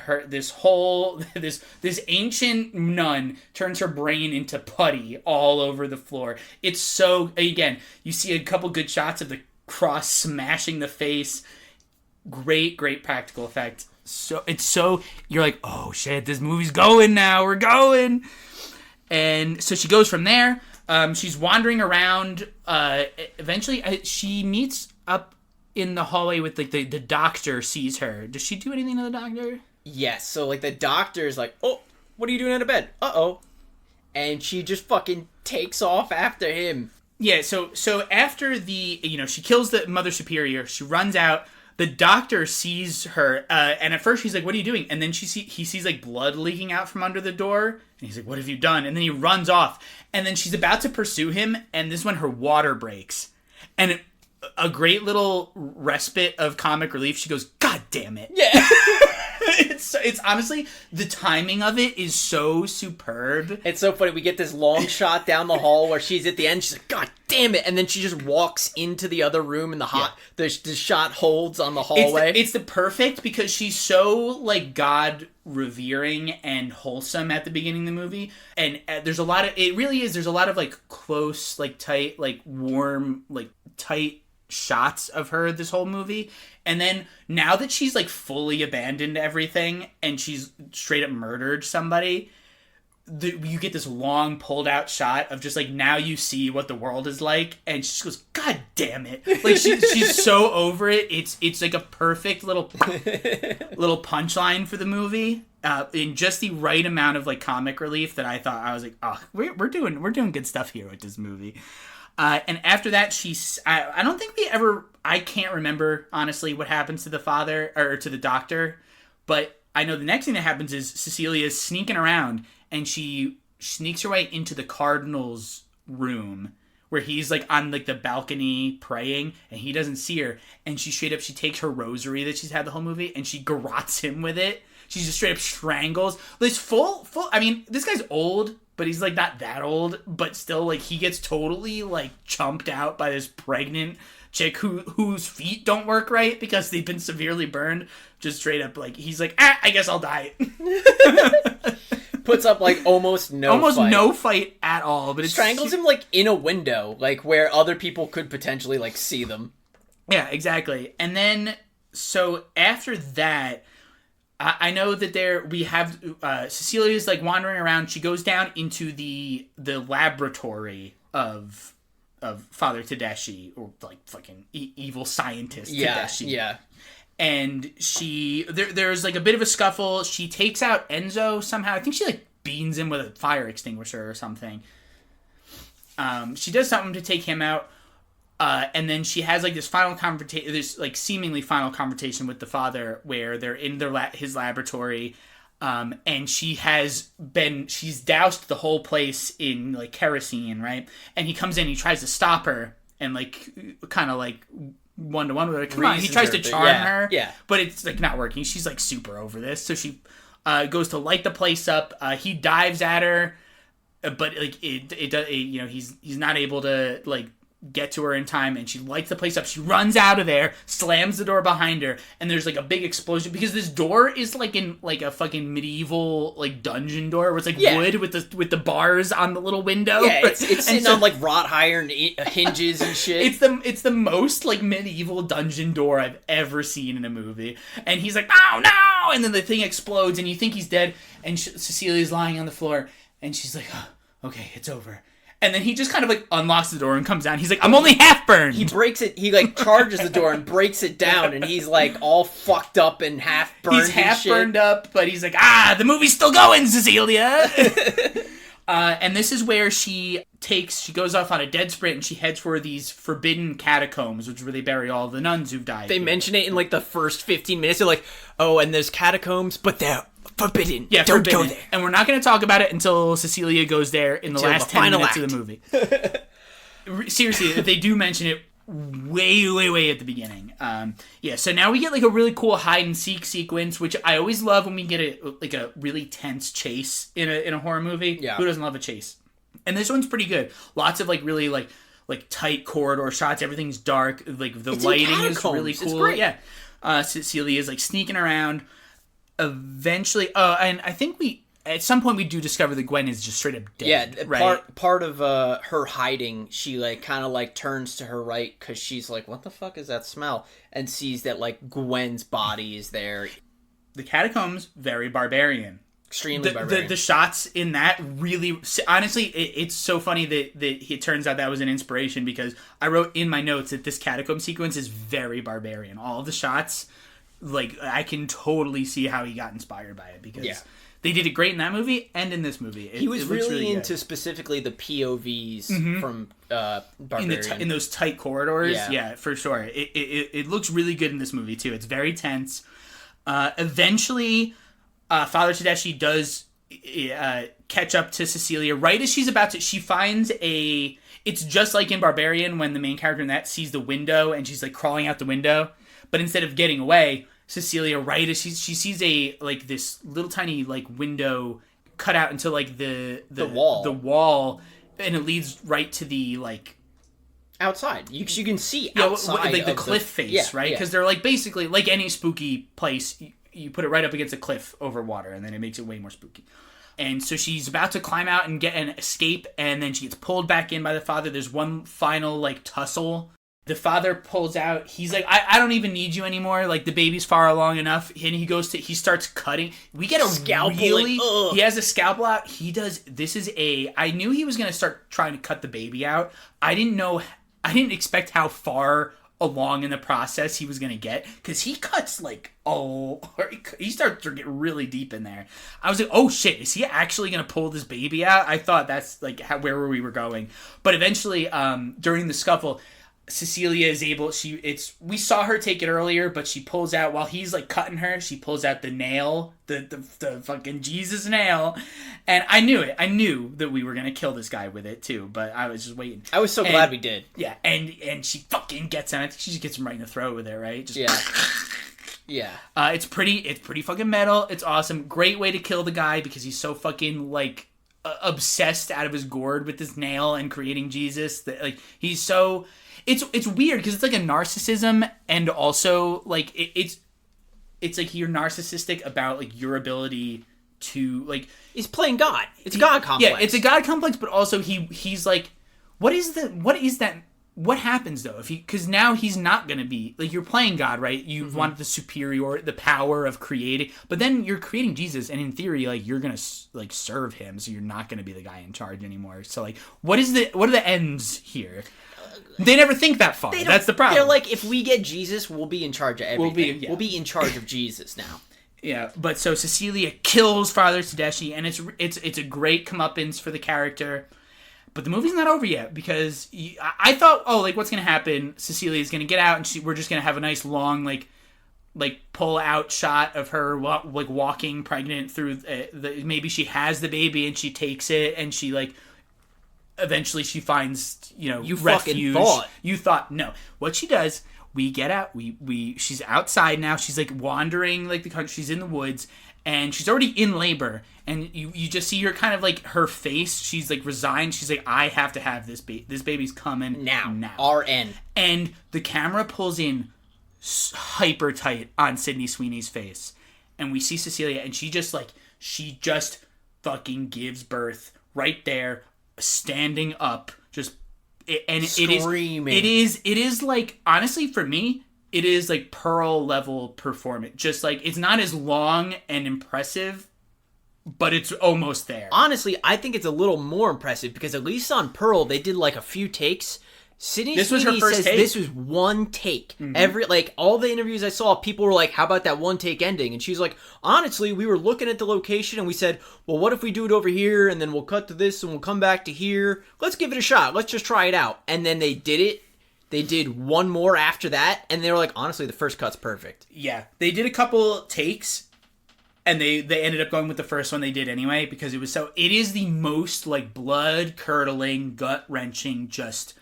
this ancient nun turns her brain into putty all over the floor. It's so, again, you see a couple good shots of the cross smashing the face. Great practical effect. You're like, oh shit, this movie's going now, we're going! And so she goes from there. She's wandering around. Eventually, she meets up in the hallway with like the doctor. Sees her. Does she do anything to the doctor? Yes. So like the doctor's like, oh, what are you doing out of bed? Uh-oh. And she just fucking takes off after him. Yeah. So after she kills the Mother Superior. She runs out. The doctor sees her, and at first she's like, what are you doing? And then he sees like blood leaking out from under the door, and he's like, what have you done? And then he runs off, and then she's about to pursue him, and this is when her water breaks. And a great little respite of comic relief, she goes, God damn it. Yeah. It's honestly, the timing of it is so superb. It's so funny. We get this long shot down the hall where she's at the end. She's like, God damn it. And then she just walks into the other room and the shot holds on the hallway. It's the perfect because she's so like God revering and wholesome at the beginning of the movie. And there's a lot of like close, like tight, like warm, like tight shots of her this whole movie. And then now that she's like fully abandoned everything and she's straight up murdered somebody, you get this long pulled out shot of just like, now you see what the world is like, and she just goes, God damn it. Like she's so over it. It's like a perfect little punchline for the movie. In just the right amount of like comic relief that I was like, oh, we're doing good stuff here with this movie. And after that, I don't think I can't remember, honestly, what happens to the father, or to the doctor, but I know the next thing that happens is Cecilia is sneaking around, and she sneaks her way into the cardinal's room, where he's, like, on, like, the balcony praying, and he doesn't see her, and she takes her rosary that she's had the whole movie, and she garrots him with it. She just straight up strangles. This I mean, this guy's old, but he's, like, not that old, but still, like, he gets totally, like, chumped out by this pregnant chick whose feet don't work right because they've been severely burned. Just straight up, like, he's like, I guess I'll die. Puts up, like, almost no fight at all. But it strangles him, like, in a window, like, where other people could potentially, like, see them. Yeah, exactly. And then, so, after that, I know that we have Cecilia's like wandering around. She goes down into the laboratory of Father Tedeschi, or like fucking evil scientist Tedeschi. Yeah. And there's like a bit of a scuffle. She takes out Enzo somehow. I think she like beans him with a fire extinguisher or something. She does something to take him out. And then she has like this like seemingly final confrontation with the father, where they're in his laboratory, and she's doused the whole place in like kerosene, right? And he comes in, he tries to stop her, and like kind of like one-to-one with her. Come on, he tries to charm her, but it's like not working. She's like super over this, so she goes to light the place up. He dives at her, but like he's not able to like get to her in time, and she lights the place up. She runs out of there, slams the door behind her, and there's like a big explosion because this door is like in like a fucking medieval like dungeon door where it's like wood with the bars on the little window. Yeah, it's sitting on like wrought iron hinges and shit. It's the most like medieval dungeon door I've ever seen in a movie. And he's like, "Oh no!" And then the thing explodes, and you think he's dead. And Cecilia's lying on the floor, and she's like, "Oh, okay, it's over." And then he just kind of like unlocks the door and comes down. He's like, "I'm only half burned." He breaks it. He like charges the door and breaks it down, and he's like all fucked up and half burned. He's half burned up, but he's like, the movie's still going, Cecilia. And this is where she goes off on a dead sprint, and she heads for these forbidden catacombs, which is where they bury all the nuns who've died. They mention it in like the first 15 minutes. They're like, "Oh, and there's catacombs, but they're forbidden. Yeah, don't forbidden. go there." And we're not going to talk about it until Cecilia goes there in the last 10 minutes of the movie. Seriously, they do mention it way at the beginning. So now we get like a really cool hide and seek sequence, which I always love when we get a really tense chase in a horror movie. Yeah. Who doesn't love a chase? And this one's pretty good. Lots of like really like tight corridor shots. Everything's dark. Like the lighting is really cool. It's great. Yeah. Cecilia is like sneaking around. Eventually, and I think at some point we do discover that Gwen is just straight up dead. Yeah, right? part of her hiding, she like kind of like turns to her right because she's like, "What the fuck is that smell?" and sees that like Gwen's body is there. The catacombs, very barbarian. Extremely barbarian. The shots in that really, honestly, it's so funny that it turns out that was an inspiration, because I wrote in my notes that this catacomb sequence is very barbarian. All of the shots, like, I can totally see how he got inspired by it, because they did it great in that movie and in this movie. He was really into specifically the POVs from Barbarian. In those tight corridors. Yeah, for sure. It looks really good in this movie, too. It's very tense. Eventually, Father Tedeschi does catch up to Cecilia right as she's about to. She finds it's just like in Barbarian when the main character in that sees the window and she's like crawling out the window. But instead of getting away, Cecilia, right as she sees this little tiny like window cut out into like the wall, and it leads right to the like outside. You can see outside, like the cliff face, right? Because they're like basically like any spooky place. You put it right up against a cliff over water, and then it makes it way more spooky. And so she's about to climb out and get an escape, and then she gets pulled back in by the father. There's one final like tussle. The father pulls out. He's like, I don't even need you anymore. Like, the baby's far along enough. And he starts cutting. We get a scalpel. He has a scalpel out. He does. I knew he was going to start trying to cut the baby out. I didn't expect how far along in the process he was going to get. Because he cuts he starts to get really deep in there. I was like, oh shit, is he actually going to pull this baby out? I thought that's like where we were going. But eventually, during the scuffle, Cecilia is able. We saw her take it earlier, but she pulls out while he's like cutting her. She pulls out the nail, the fucking Jesus nail, and I knew it. I knew that we were gonna kill this guy with it too, but I was just waiting. I was so glad we did. Yeah, and she fucking gets him. I think she just gets him right in the throat with it, right? Yeah. It's pretty fucking metal. It's awesome. Great way to kill the guy because he's so fucking like obsessed out of his gourd with this nail and creating Jesus. That like he's so. It's weird because it's like a narcissism, and also like it's like you're narcissistic about like your ability to like. He's playing God. It's a God complex. Yeah, it's a God complex, but also he's like, what is that? What happens though because now he's not gonna be like, you're playing God, right? You want the power of creating, but then you're creating Jesus, and in theory, like you're gonna like serve him, so you're not gonna be the guy in charge anymore. So like, what are the ends here? They never think that far. That's the problem. They're like, if we get Jesus, we'll be in charge of everything. We'll be in charge of Jesus now. Yeah, but so Cecilia kills Father Tedeschi, and it's a great comeuppance for the character. But the movie's not over yet, because I thought, what's going to happen? Cecilia's going to get out, and we're just going to have a nice long, like pull out shot of her like walking pregnant through maybe she has the baby and she takes it, and she like eventually she finds you refuge. Fucking thought. You thought. No, what she does We get out. She's outside now. She's like wandering like the country. She's in the woods, and she's already in labor. And you just see her kind of like her face. She's like resigned. She's like, I have to have this baby. This baby's coming now. RN. And the camera pulls in hyper tight on Sydney Sweeney's face, and we see Cecilia, and she just fucking gives birth right there, standing up, just. Screaming. It is like, honestly, for me, it is like Pearl level performance. Just like, it's not as long and impressive, but it's almost there. Honestly, I think it's a little more impressive because at least on Pearl, they did like a few takes. Sydney Sweeney says this was one take. Mm-hmm. All the interviews I saw, people were like, how about that one take ending? And she's like, honestly, we were looking at the location and we said, well, what if we do it over here and then we'll cut to this and we'll come back to here. Let's give it a shot. Let's just try it out. And then they did it. They did one more after that. And they were like, honestly, the first cut's perfect. Yeah. They did a couple takes and they ended up going with the first one they did anyway because it is the most like blood curdling, gut wrenching, just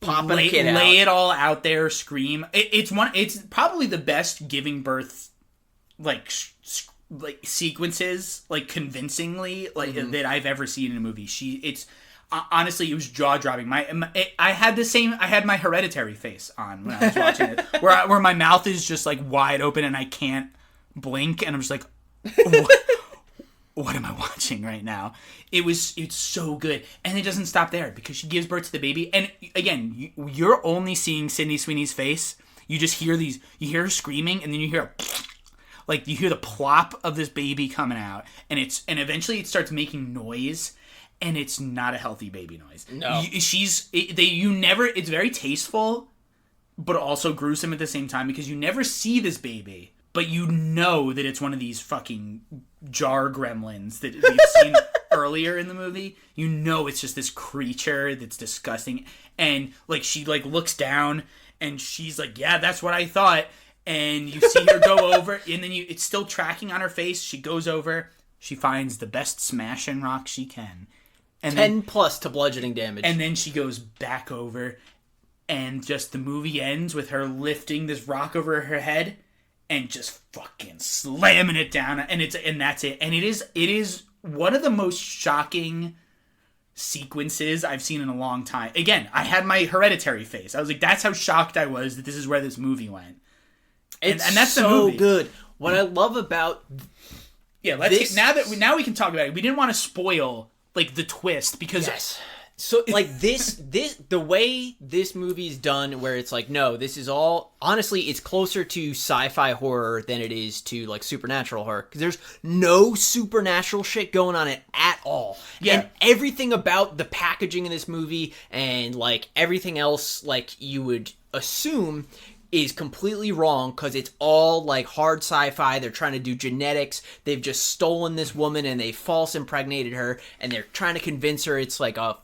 popping a kid out. Lay it all out there, scream. It's probably the best giving birth like sequences like convincingly that I've ever seen in a movie. Honestly, it was jaw dropping. I had my Hereditary face on when I was watching it, where my mouth is just like wide open and I can't blink, and I'm just like, what am I watching right now? It's so good. And it doesn't stop there because she gives birth to the baby. And again, you're only seeing Sydney Sweeney's face. You just hear you hear her screaming, and then you hear you hear the plop of this baby coming out, and eventually it starts making noise, and it's not a healthy baby noise. No. It's very tasteful, but also gruesome at the same time because you never see this baby. But you know that it's one of these fucking jar gremlins that we've seen earlier in the movie. You know it's just this creature that's disgusting. And, she, looks down, and she's like, yeah, that's what I thought. And you see her go over, and then it's still tracking on her face. She goes over. She finds the best smashing rock she can. And 10 plus to bludgeoning damage. And then she goes back over, and just the movie ends with her lifting this rock over her head and just fucking slamming it down, and that's it. And it is one of the most shocking sequences I've seen in a long time. Again, I had my Hereditary face. I was like, that's how shocked I was that this is where this movie went. And that's so the movie. Good. What I love about now we can talk about it. We didn't want to spoil the twist because yes. So this the way this movie is done, where it's no, this is all honestly, it's closer to sci-fi horror than it is to supernatural horror because there's no supernatural shit going on at all. Yeah, and everything about the packaging in this movie and everything else you would assume is completely wrong because it's all hard sci-fi. They're trying to do genetics. They've just stolen this woman and they false impregnated her, and they're trying to convince her it's a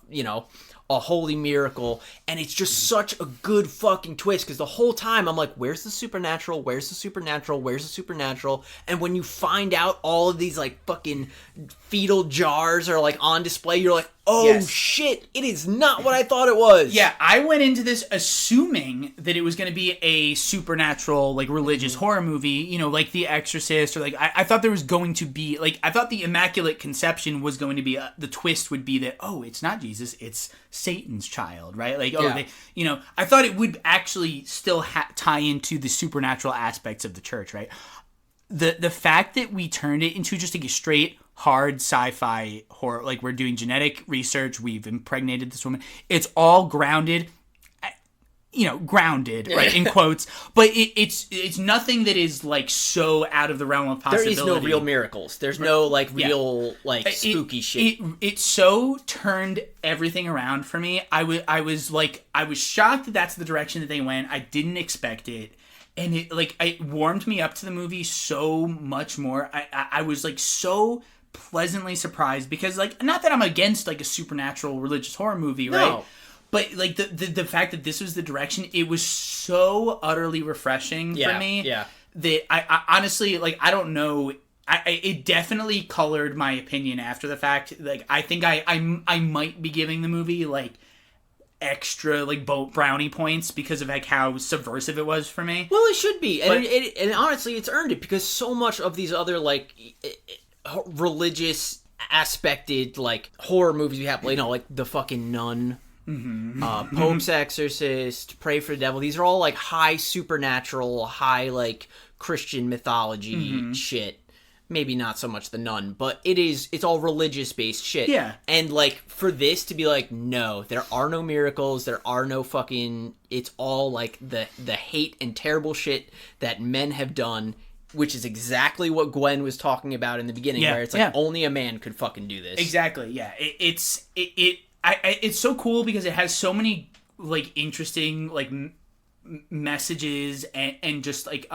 holy miracle. And it's just such a good fucking twist because the whole time I'm like, where's the supernatural? Where's the supernatural? Where's the supernatural? And when you find out all of these fucking fetal jars are on display, you're like, oh yes. Shit, it is not what I thought it was. Yeah, I went into this assuming that it was going to be a supernatural, religious horror movie, like The Exorcist, or I thought there was going to be, I thought the Immaculate Conception was going to be, the twist would be that, oh, it's not Jesus, it's Satan's child, right? I thought it would actually still tie into the supernatural aspects of the church, right? The fact that we turned it into just a straight hard sci-fi horror, we're doing genetic research, we've impregnated this woman, it's all grounded, right, in quotes, but it's nothing that is so out of the realm of possibility. There is no real miracles. There's no real spooky shit. It so turned everything around for me. I was shocked that that's the direction that they went. I didn't expect it. And it warmed me up to the movie so much more. I was so pleasantly surprised because not that I'm against a supernatural religious horror movie, right? No. But the fact that this was the direction, it was so utterly refreshing for me. Yeah. That I honestly I don't know. It definitely colored my opinion after the fact. I think I might be giving the movie extra like brownie points because of like how subversive it was for me. Well, it should be, and honestly, it's earned it because so much of these other like religious aspected like horror movies we have, like The Fucking Nun, Pope's Exorcist, Pray for the Devil. These are all like high supernatural, high like Christian mythology shit. Maybe not so much The Nun, but it's all religious based shit. Yeah. And like for this to be like, no, there are no miracles, there are no fucking, it's all like the hate and terrible shit that men have done, which is exactly what Gwen was talking about in the beginning, where it's like only a man could fucking do this. Exactly. Yeah. It's so cool because it has so many like interesting like messages and just like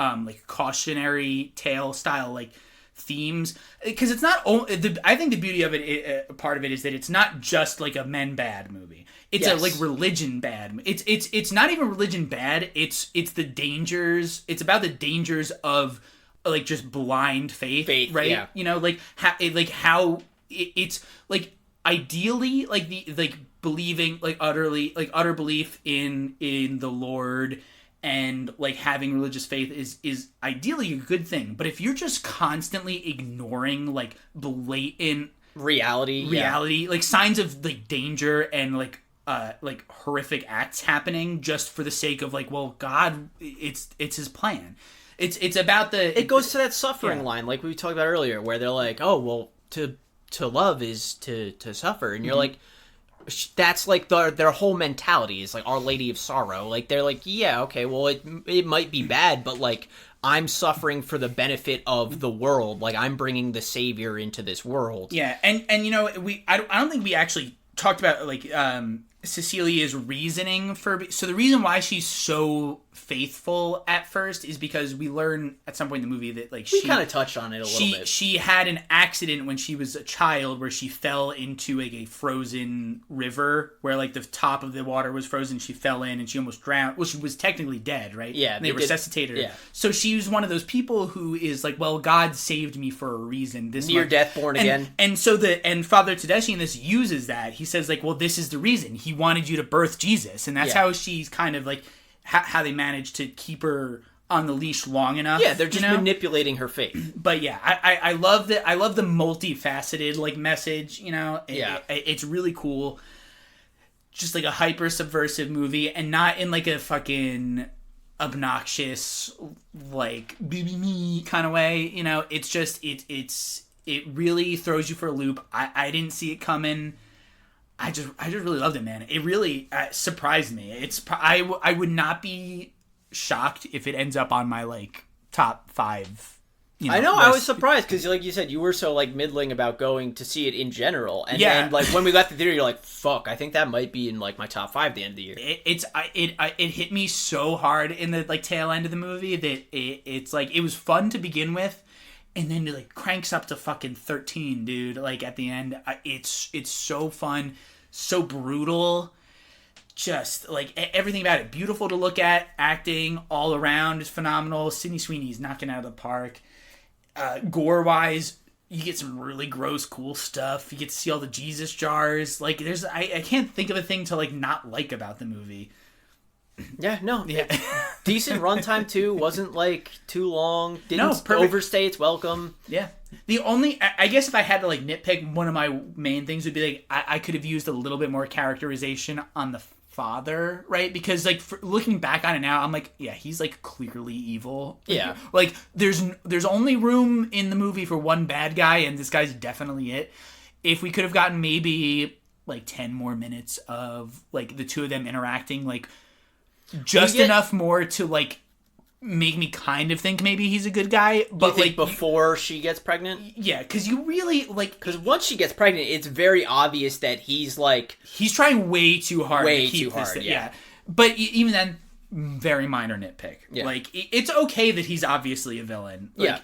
cautionary tale style like themes, because it's not only I think the beauty of it, part of it is that it's not just like a men bad movie. It's a like religion bad. It's not even religion bad. It's the dangers. It's about the dangers of like just blind faith, right? Yeah. Like how it's like ideally like the like believing like utter belief in the Lord and like having religious faith is ideally a good thing. But if you're just constantly ignoring like blatant reality, like signs of like danger and like horrific acts happening just for the sake of like, well, God, it's his plan. It's about it goes to that suffering line like we talked about earlier, where they're like, oh well, to love is to suffer, and you're like, that's like their whole mentality is like Our Lady of Sorrow. Like they're like, yeah, okay, well it might be bad, but like I'm suffering for the benefit of the world. Like I'm bringing the Savior into this world. Yeah, and I don't think we actually talked about like Cecilia's reasoning so the reason why she's so faithful at first is because we learn at some point in the movie that like we kind of touched on it a little bit. She had an accident when she was a child where she fell into like a frozen river where like the top of the water was frozen. She fell in and she almost drowned. Well, she was technically dead, right? Yeah, and they resuscitated her. Yeah. So she was one of those people who is like, well, God saved me for a reason. This near death born again. And so Father Tedeschi in this uses that. He says like, well, this is the reason. He wanted you to birth Jesus, and that's how she's kind of like how they managed to keep her on the leash long enough. Yeah, they're just manipulating her faith. But yeah, I love that. I love the multifaceted like message. It's really cool. Just like a hyper subversive movie, and not in like a fucking obnoxious like me kind of way. It's just it really throws you for a loop. I didn't see it coming. I just really loved it, man. It really surprised me. I would not be shocked if it ends up on my like top 5. I know. List. I was surprised because, like you said, you were so like middling about going to see it in general, and then like when we left the theater, you're like, "Fuck, I think that might be in like my top 5 at the end of the year." It hit me so hard in the like tail end of the movie that it's like it was fun to begin with. And then it like cranks up to fucking 13, dude. Like at the end, it's so fun, so brutal. Just like everything about it, beautiful to look at. Acting all around is phenomenal. Sydney Sweeney's knocking out of the park. Gore wise, you get some really gross, cool stuff. You get to see all the Jesus jars. Like I can't think of a thing to like not like about the movie. Yeah, no. Yeah. Decent runtime too. Wasn't like too long. Didn't overstay its welcome. Yeah. The only, I guess if I had to like nitpick, one of my main things would be like, I could have used a little bit more characterization on the father, right? Because like looking back on it now, I'm like, yeah, he's like clearly evil. Yeah. Like there's only room in the movie for one bad guy, and this guy's definitely it. If we could have gotten maybe like 10 more minutes of like the two of them interacting, like just enough more to like make me kind of think maybe he's a good guy, but like before she gets pregnant. Yeah, because you really like because once she gets pregnant, it's very obvious that he's trying way too hard to keep this. Yeah, but even then, very minor nitpick. Yeah. Like it's okay that he's obviously a villain. Like,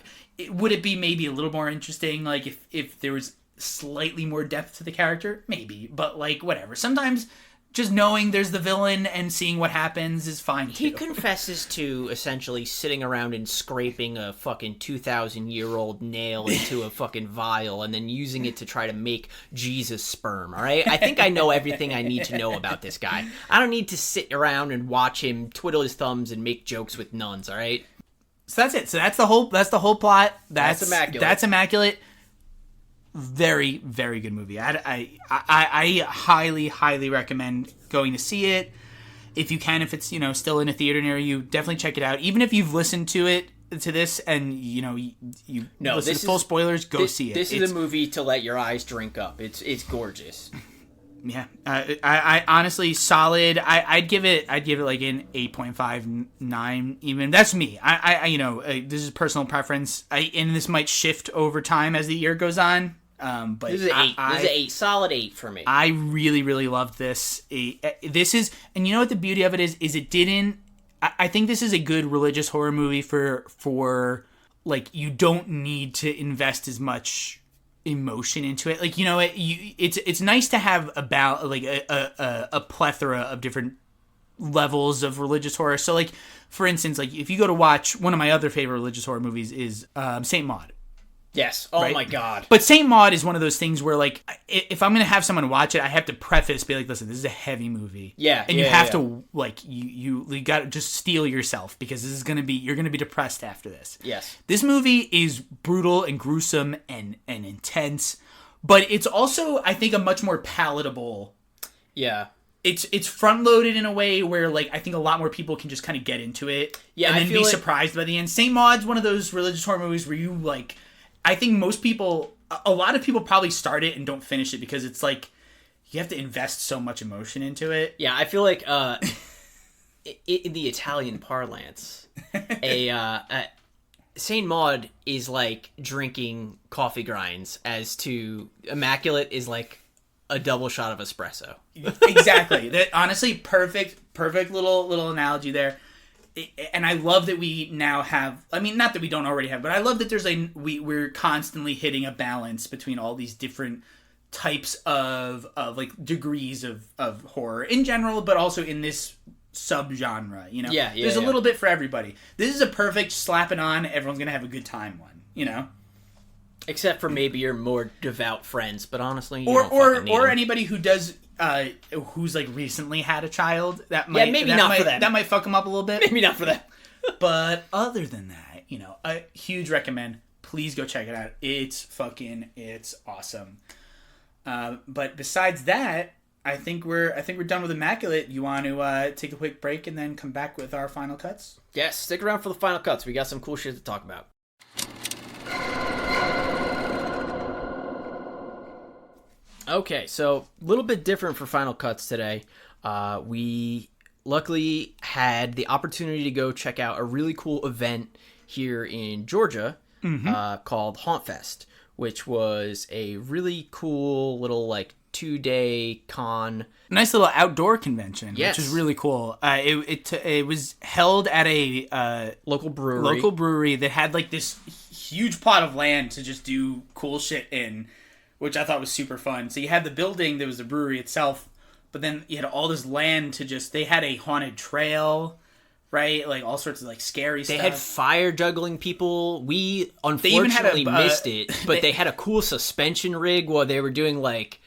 would it be maybe a little more interesting like if there was slightly more depth to the character? Maybe, but like whatever. Sometimes just knowing there's the villain and seeing what happens is fine too. He confesses to essentially sitting around and scraping a fucking 2,000-year-old nail into a fucking vial and then using it to try to make Jesus sperm, all right? I think I know everything I need to know about this guy. I don't need to sit around and watch him twiddle his thumbs and make jokes with nuns, all right? So that's it. So that's the whole plot. That's Immaculate. That's Immaculate. Very, very good movie. I highly, highly recommend going to see it. If you can, if it's, still in a theater near you, definitely check it out. Even if you've listened to this and, you listen to full spoilers, go see it. This is a movie to let your eyes drink up. It's gorgeous. Yeah. I honestly, solid. I'd give it like an 8.5, 9 even. That's me. This is personal preference. And this might shift over time as the year goes on. But this is an 8. This is an 8. Solid 8 for me. I really, really loved this. This is, and you know what the beauty of it is it didn't. I think this is a good religious horror movie for like, you don't need to invest as much emotion into it. Like, it's nice to have a plethora of different levels of religious horror. So, like, for instance, like, if you go to watch one of my other favorite religious horror movies is Saint Maud. Yes. Oh, right? my God. But Saint Maud is one of those things where, like, if I'm going to have someone watch it, I have to preface, be like, listen, this is a heavy movie. Yeah. And you have to, like, you got to just steel yourself because this is going to be, you're going to be depressed after this. Yes. This movie is brutal and gruesome and intense, but it's also, I think, a much more palatable. Yeah. It's front loaded in a way where, like, I think a lot more people can just kind of get into it. Yeah. And then be surprised by the end. Saint Maud's one of those religious horror movies where you, like, I think a lot of people probably start it and don't finish it because it's like you have to invest so much emotion into it. Yeah, I feel like in the Italian parlance, a Saint Maud is like drinking coffee grinds, as to Immaculate is like a double shot of espresso. Exactly. That honestly, perfect little analogy there. And I love that we now have, I mean, not that we don't already have, but I love that there's we're constantly hitting a balance between all these different types of like degrees of horror in general, but also in this subgenre, Yeah, there's a little bit for everybody. This is a perfect slap it on, everyone's gonna have a good time one, Except for maybe your more devout friends, but honestly, or anybody who does who's like recently had a child, that might for them. That might fuck them up a little bit. Maybe not for them. But other than that, a huge recommend. Please go check it out. It's awesome. But besides that, I think we're done with Immaculate. You want to take a quick break and then come back with our final cuts? Yes, stick around for the final cuts. We got some cool shit to talk about. Okay, so a little bit different for Final Cuts today. We luckily had the opportunity to go check out a really cool event here in Georgia called Haunt Fest, which was a really cool little like 2-day con. Nice little outdoor convention, yes. Which is really cool. It was held at a local brewery that had like this huge plot of land to just do cool shit in, which I thought was super fun. So you had the building, there was the brewery itself, but then you had all this land to just, they had a haunted trail, right? Like all sorts of like scary stuff. They had fire juggling people. We unfortunately missed it, but they had a cool suspension rig while they were doing like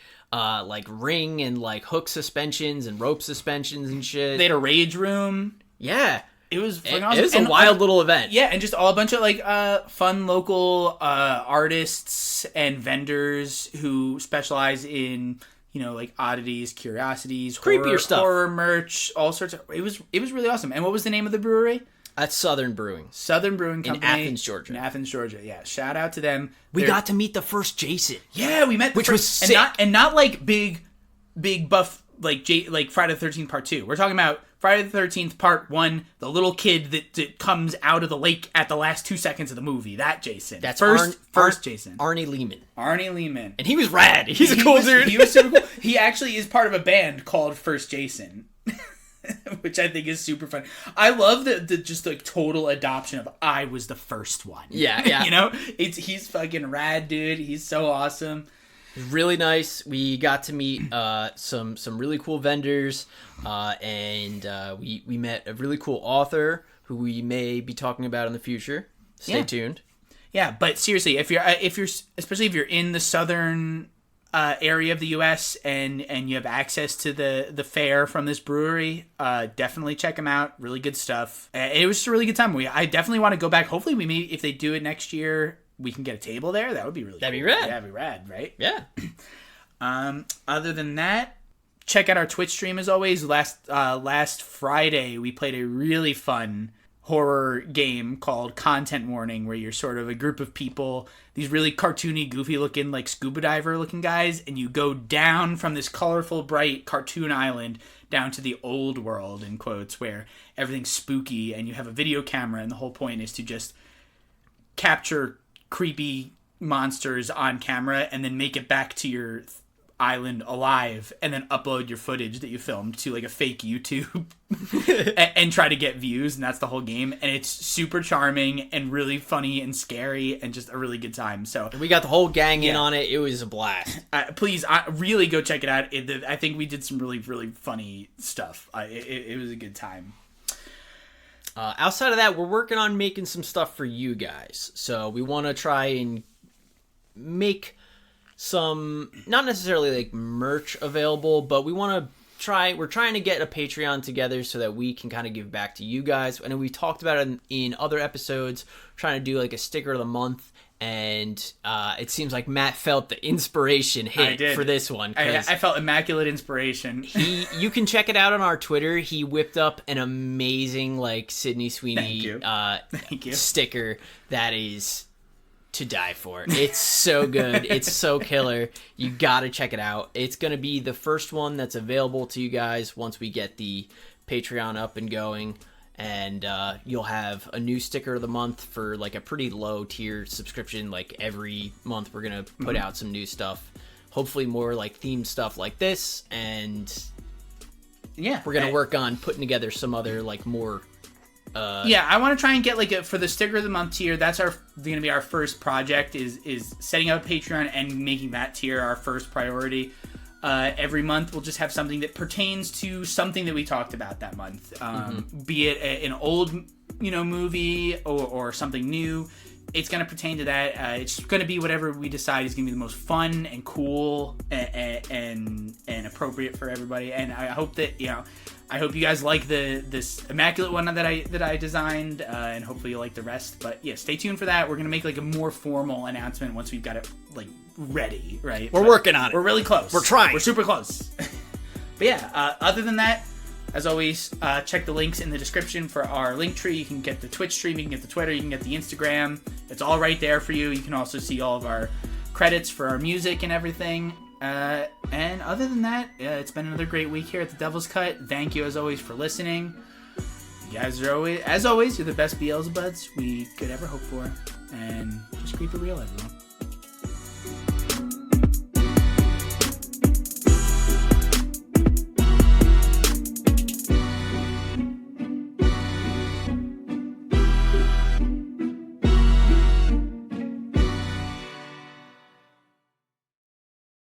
ring and like hook suspensions and rope suspensions and shit. They had a rage room. Yeah. It was fucking awesome. It was a wild little event. Yeah, and just all a bunch of like fun local artists and vendors who specialize in, like oddities, curiosities, creepier stuff, horror merch, all sorts of. It was really awesome. And what was the name of the brewery? That's Southern Brewing. Southern Brewing Company in Athens, Georgia. Yeah, shout out to them. We got to meet the first Jason. Yeah, we met which was sick. And not like big buff like Friday the 13th Part 2. We're talking about Friday the 13th Part 1, the little kid that comes out of the lake at the last 2 seconds of the movie. That Jason. That's first Jason. Arnie Lehman. And he was rad. He's a cool dude. He was super cool. He actually is part of a band called First Jason, which I think is super fun. I love the just like total adoption of I was the first one. Yeah. He's fucking rad, dude. He's so awesome. It was really nice. We got to meet some really cool vendors, and we met a really cool author who we may be talking about in the future. Stay tuned. Yeah, but seriously, if you're especially if you're in the southern area of the U.S. and you have access to the fair from this brewery, definitely check them out. Really good stuff. It was just a really good time. I definitely want to go back. Hopefully, if they do it next year, we can get a table there. That would be really. That'd cool. be rad. Yeah, that'd be rad, right? Yeah. Other than that, check out our Twitch stream as always. Last Friday, we played a really fun horror game called Content Warning, where you're sort of a group of people, these really cartoony, goofy looking, like scuba diver looking guys, and you go down from this colorful, bright cartoon island down to the old world, in quotes, where everything's spooky and you have a video camera, and the whole point is to just capture creepy monsters on camera and then make it back to your island alive and then upload your footage that you filmed to like a fake YouTube and try to get views, and that's the whole game. And it's super charming and really funny and scary and just a really good time. So we got the whole gang in on it. It was a blast. Please, really go check it out. I think we did some really, really funny stuff. It was a good time. Outside of that, we're working on making some stuff for you guys. So we want to try and make some, not necessarily like merch available, but we're trying to get a Patreon together so that we can kind of give back to you guys. And we talked about it in other episodes, trying to do like a sticker of the month. And it seems like Matt felt the inspiration hit for this one. I felt immaculate inspiration. You can check it out on our Twitter. He whipped up an amazing like Sydney Sweeney Thank you. sticker that is to die for. It's so good. It's so killer. You gotta check it out. It's gonna be the first one that's available to you guys once we get the Patreon up and going. And you'll have a new sticker of the month for like a pretty low tier subscription. Like every month we're gonna put out some new stuff, hopefully more like themed stuff like this, and we're gonna work on putting together some other like more I want to try and get like for the sticker of the month tier. That's gonna be our first project, is setting up Patreon and making that tier our first priority. Every month we'll just have something that pertains to something that we talked about that month, be it an old movie or something new. It's going to pertain to that. It's going to be whatever we decide is going to be the most fun and cool and appropriate for everybody. And I hope that I hope you guys like this Immaculate one that I designed, and hopefully you like the rest. But yeah, stay tuned for that. We're gonna make like a more formal announcement once we've got it like ready, right? We're working on it. We're really close. We're trying. We're super close. But yeah, other than that, as always, check the links in the description for our link tree. You can get the Twitch stream, you can get the Twitter, you can get the Instagram. It's all right there for you. You can also see all of our credits for our music and everything. And other than that, it's been another great week here at the Devil's Cut. Thank you as always for listening. You guys are always, as always, you're the best Beelzebuds we could ever hope for. And just keep it real, everyone.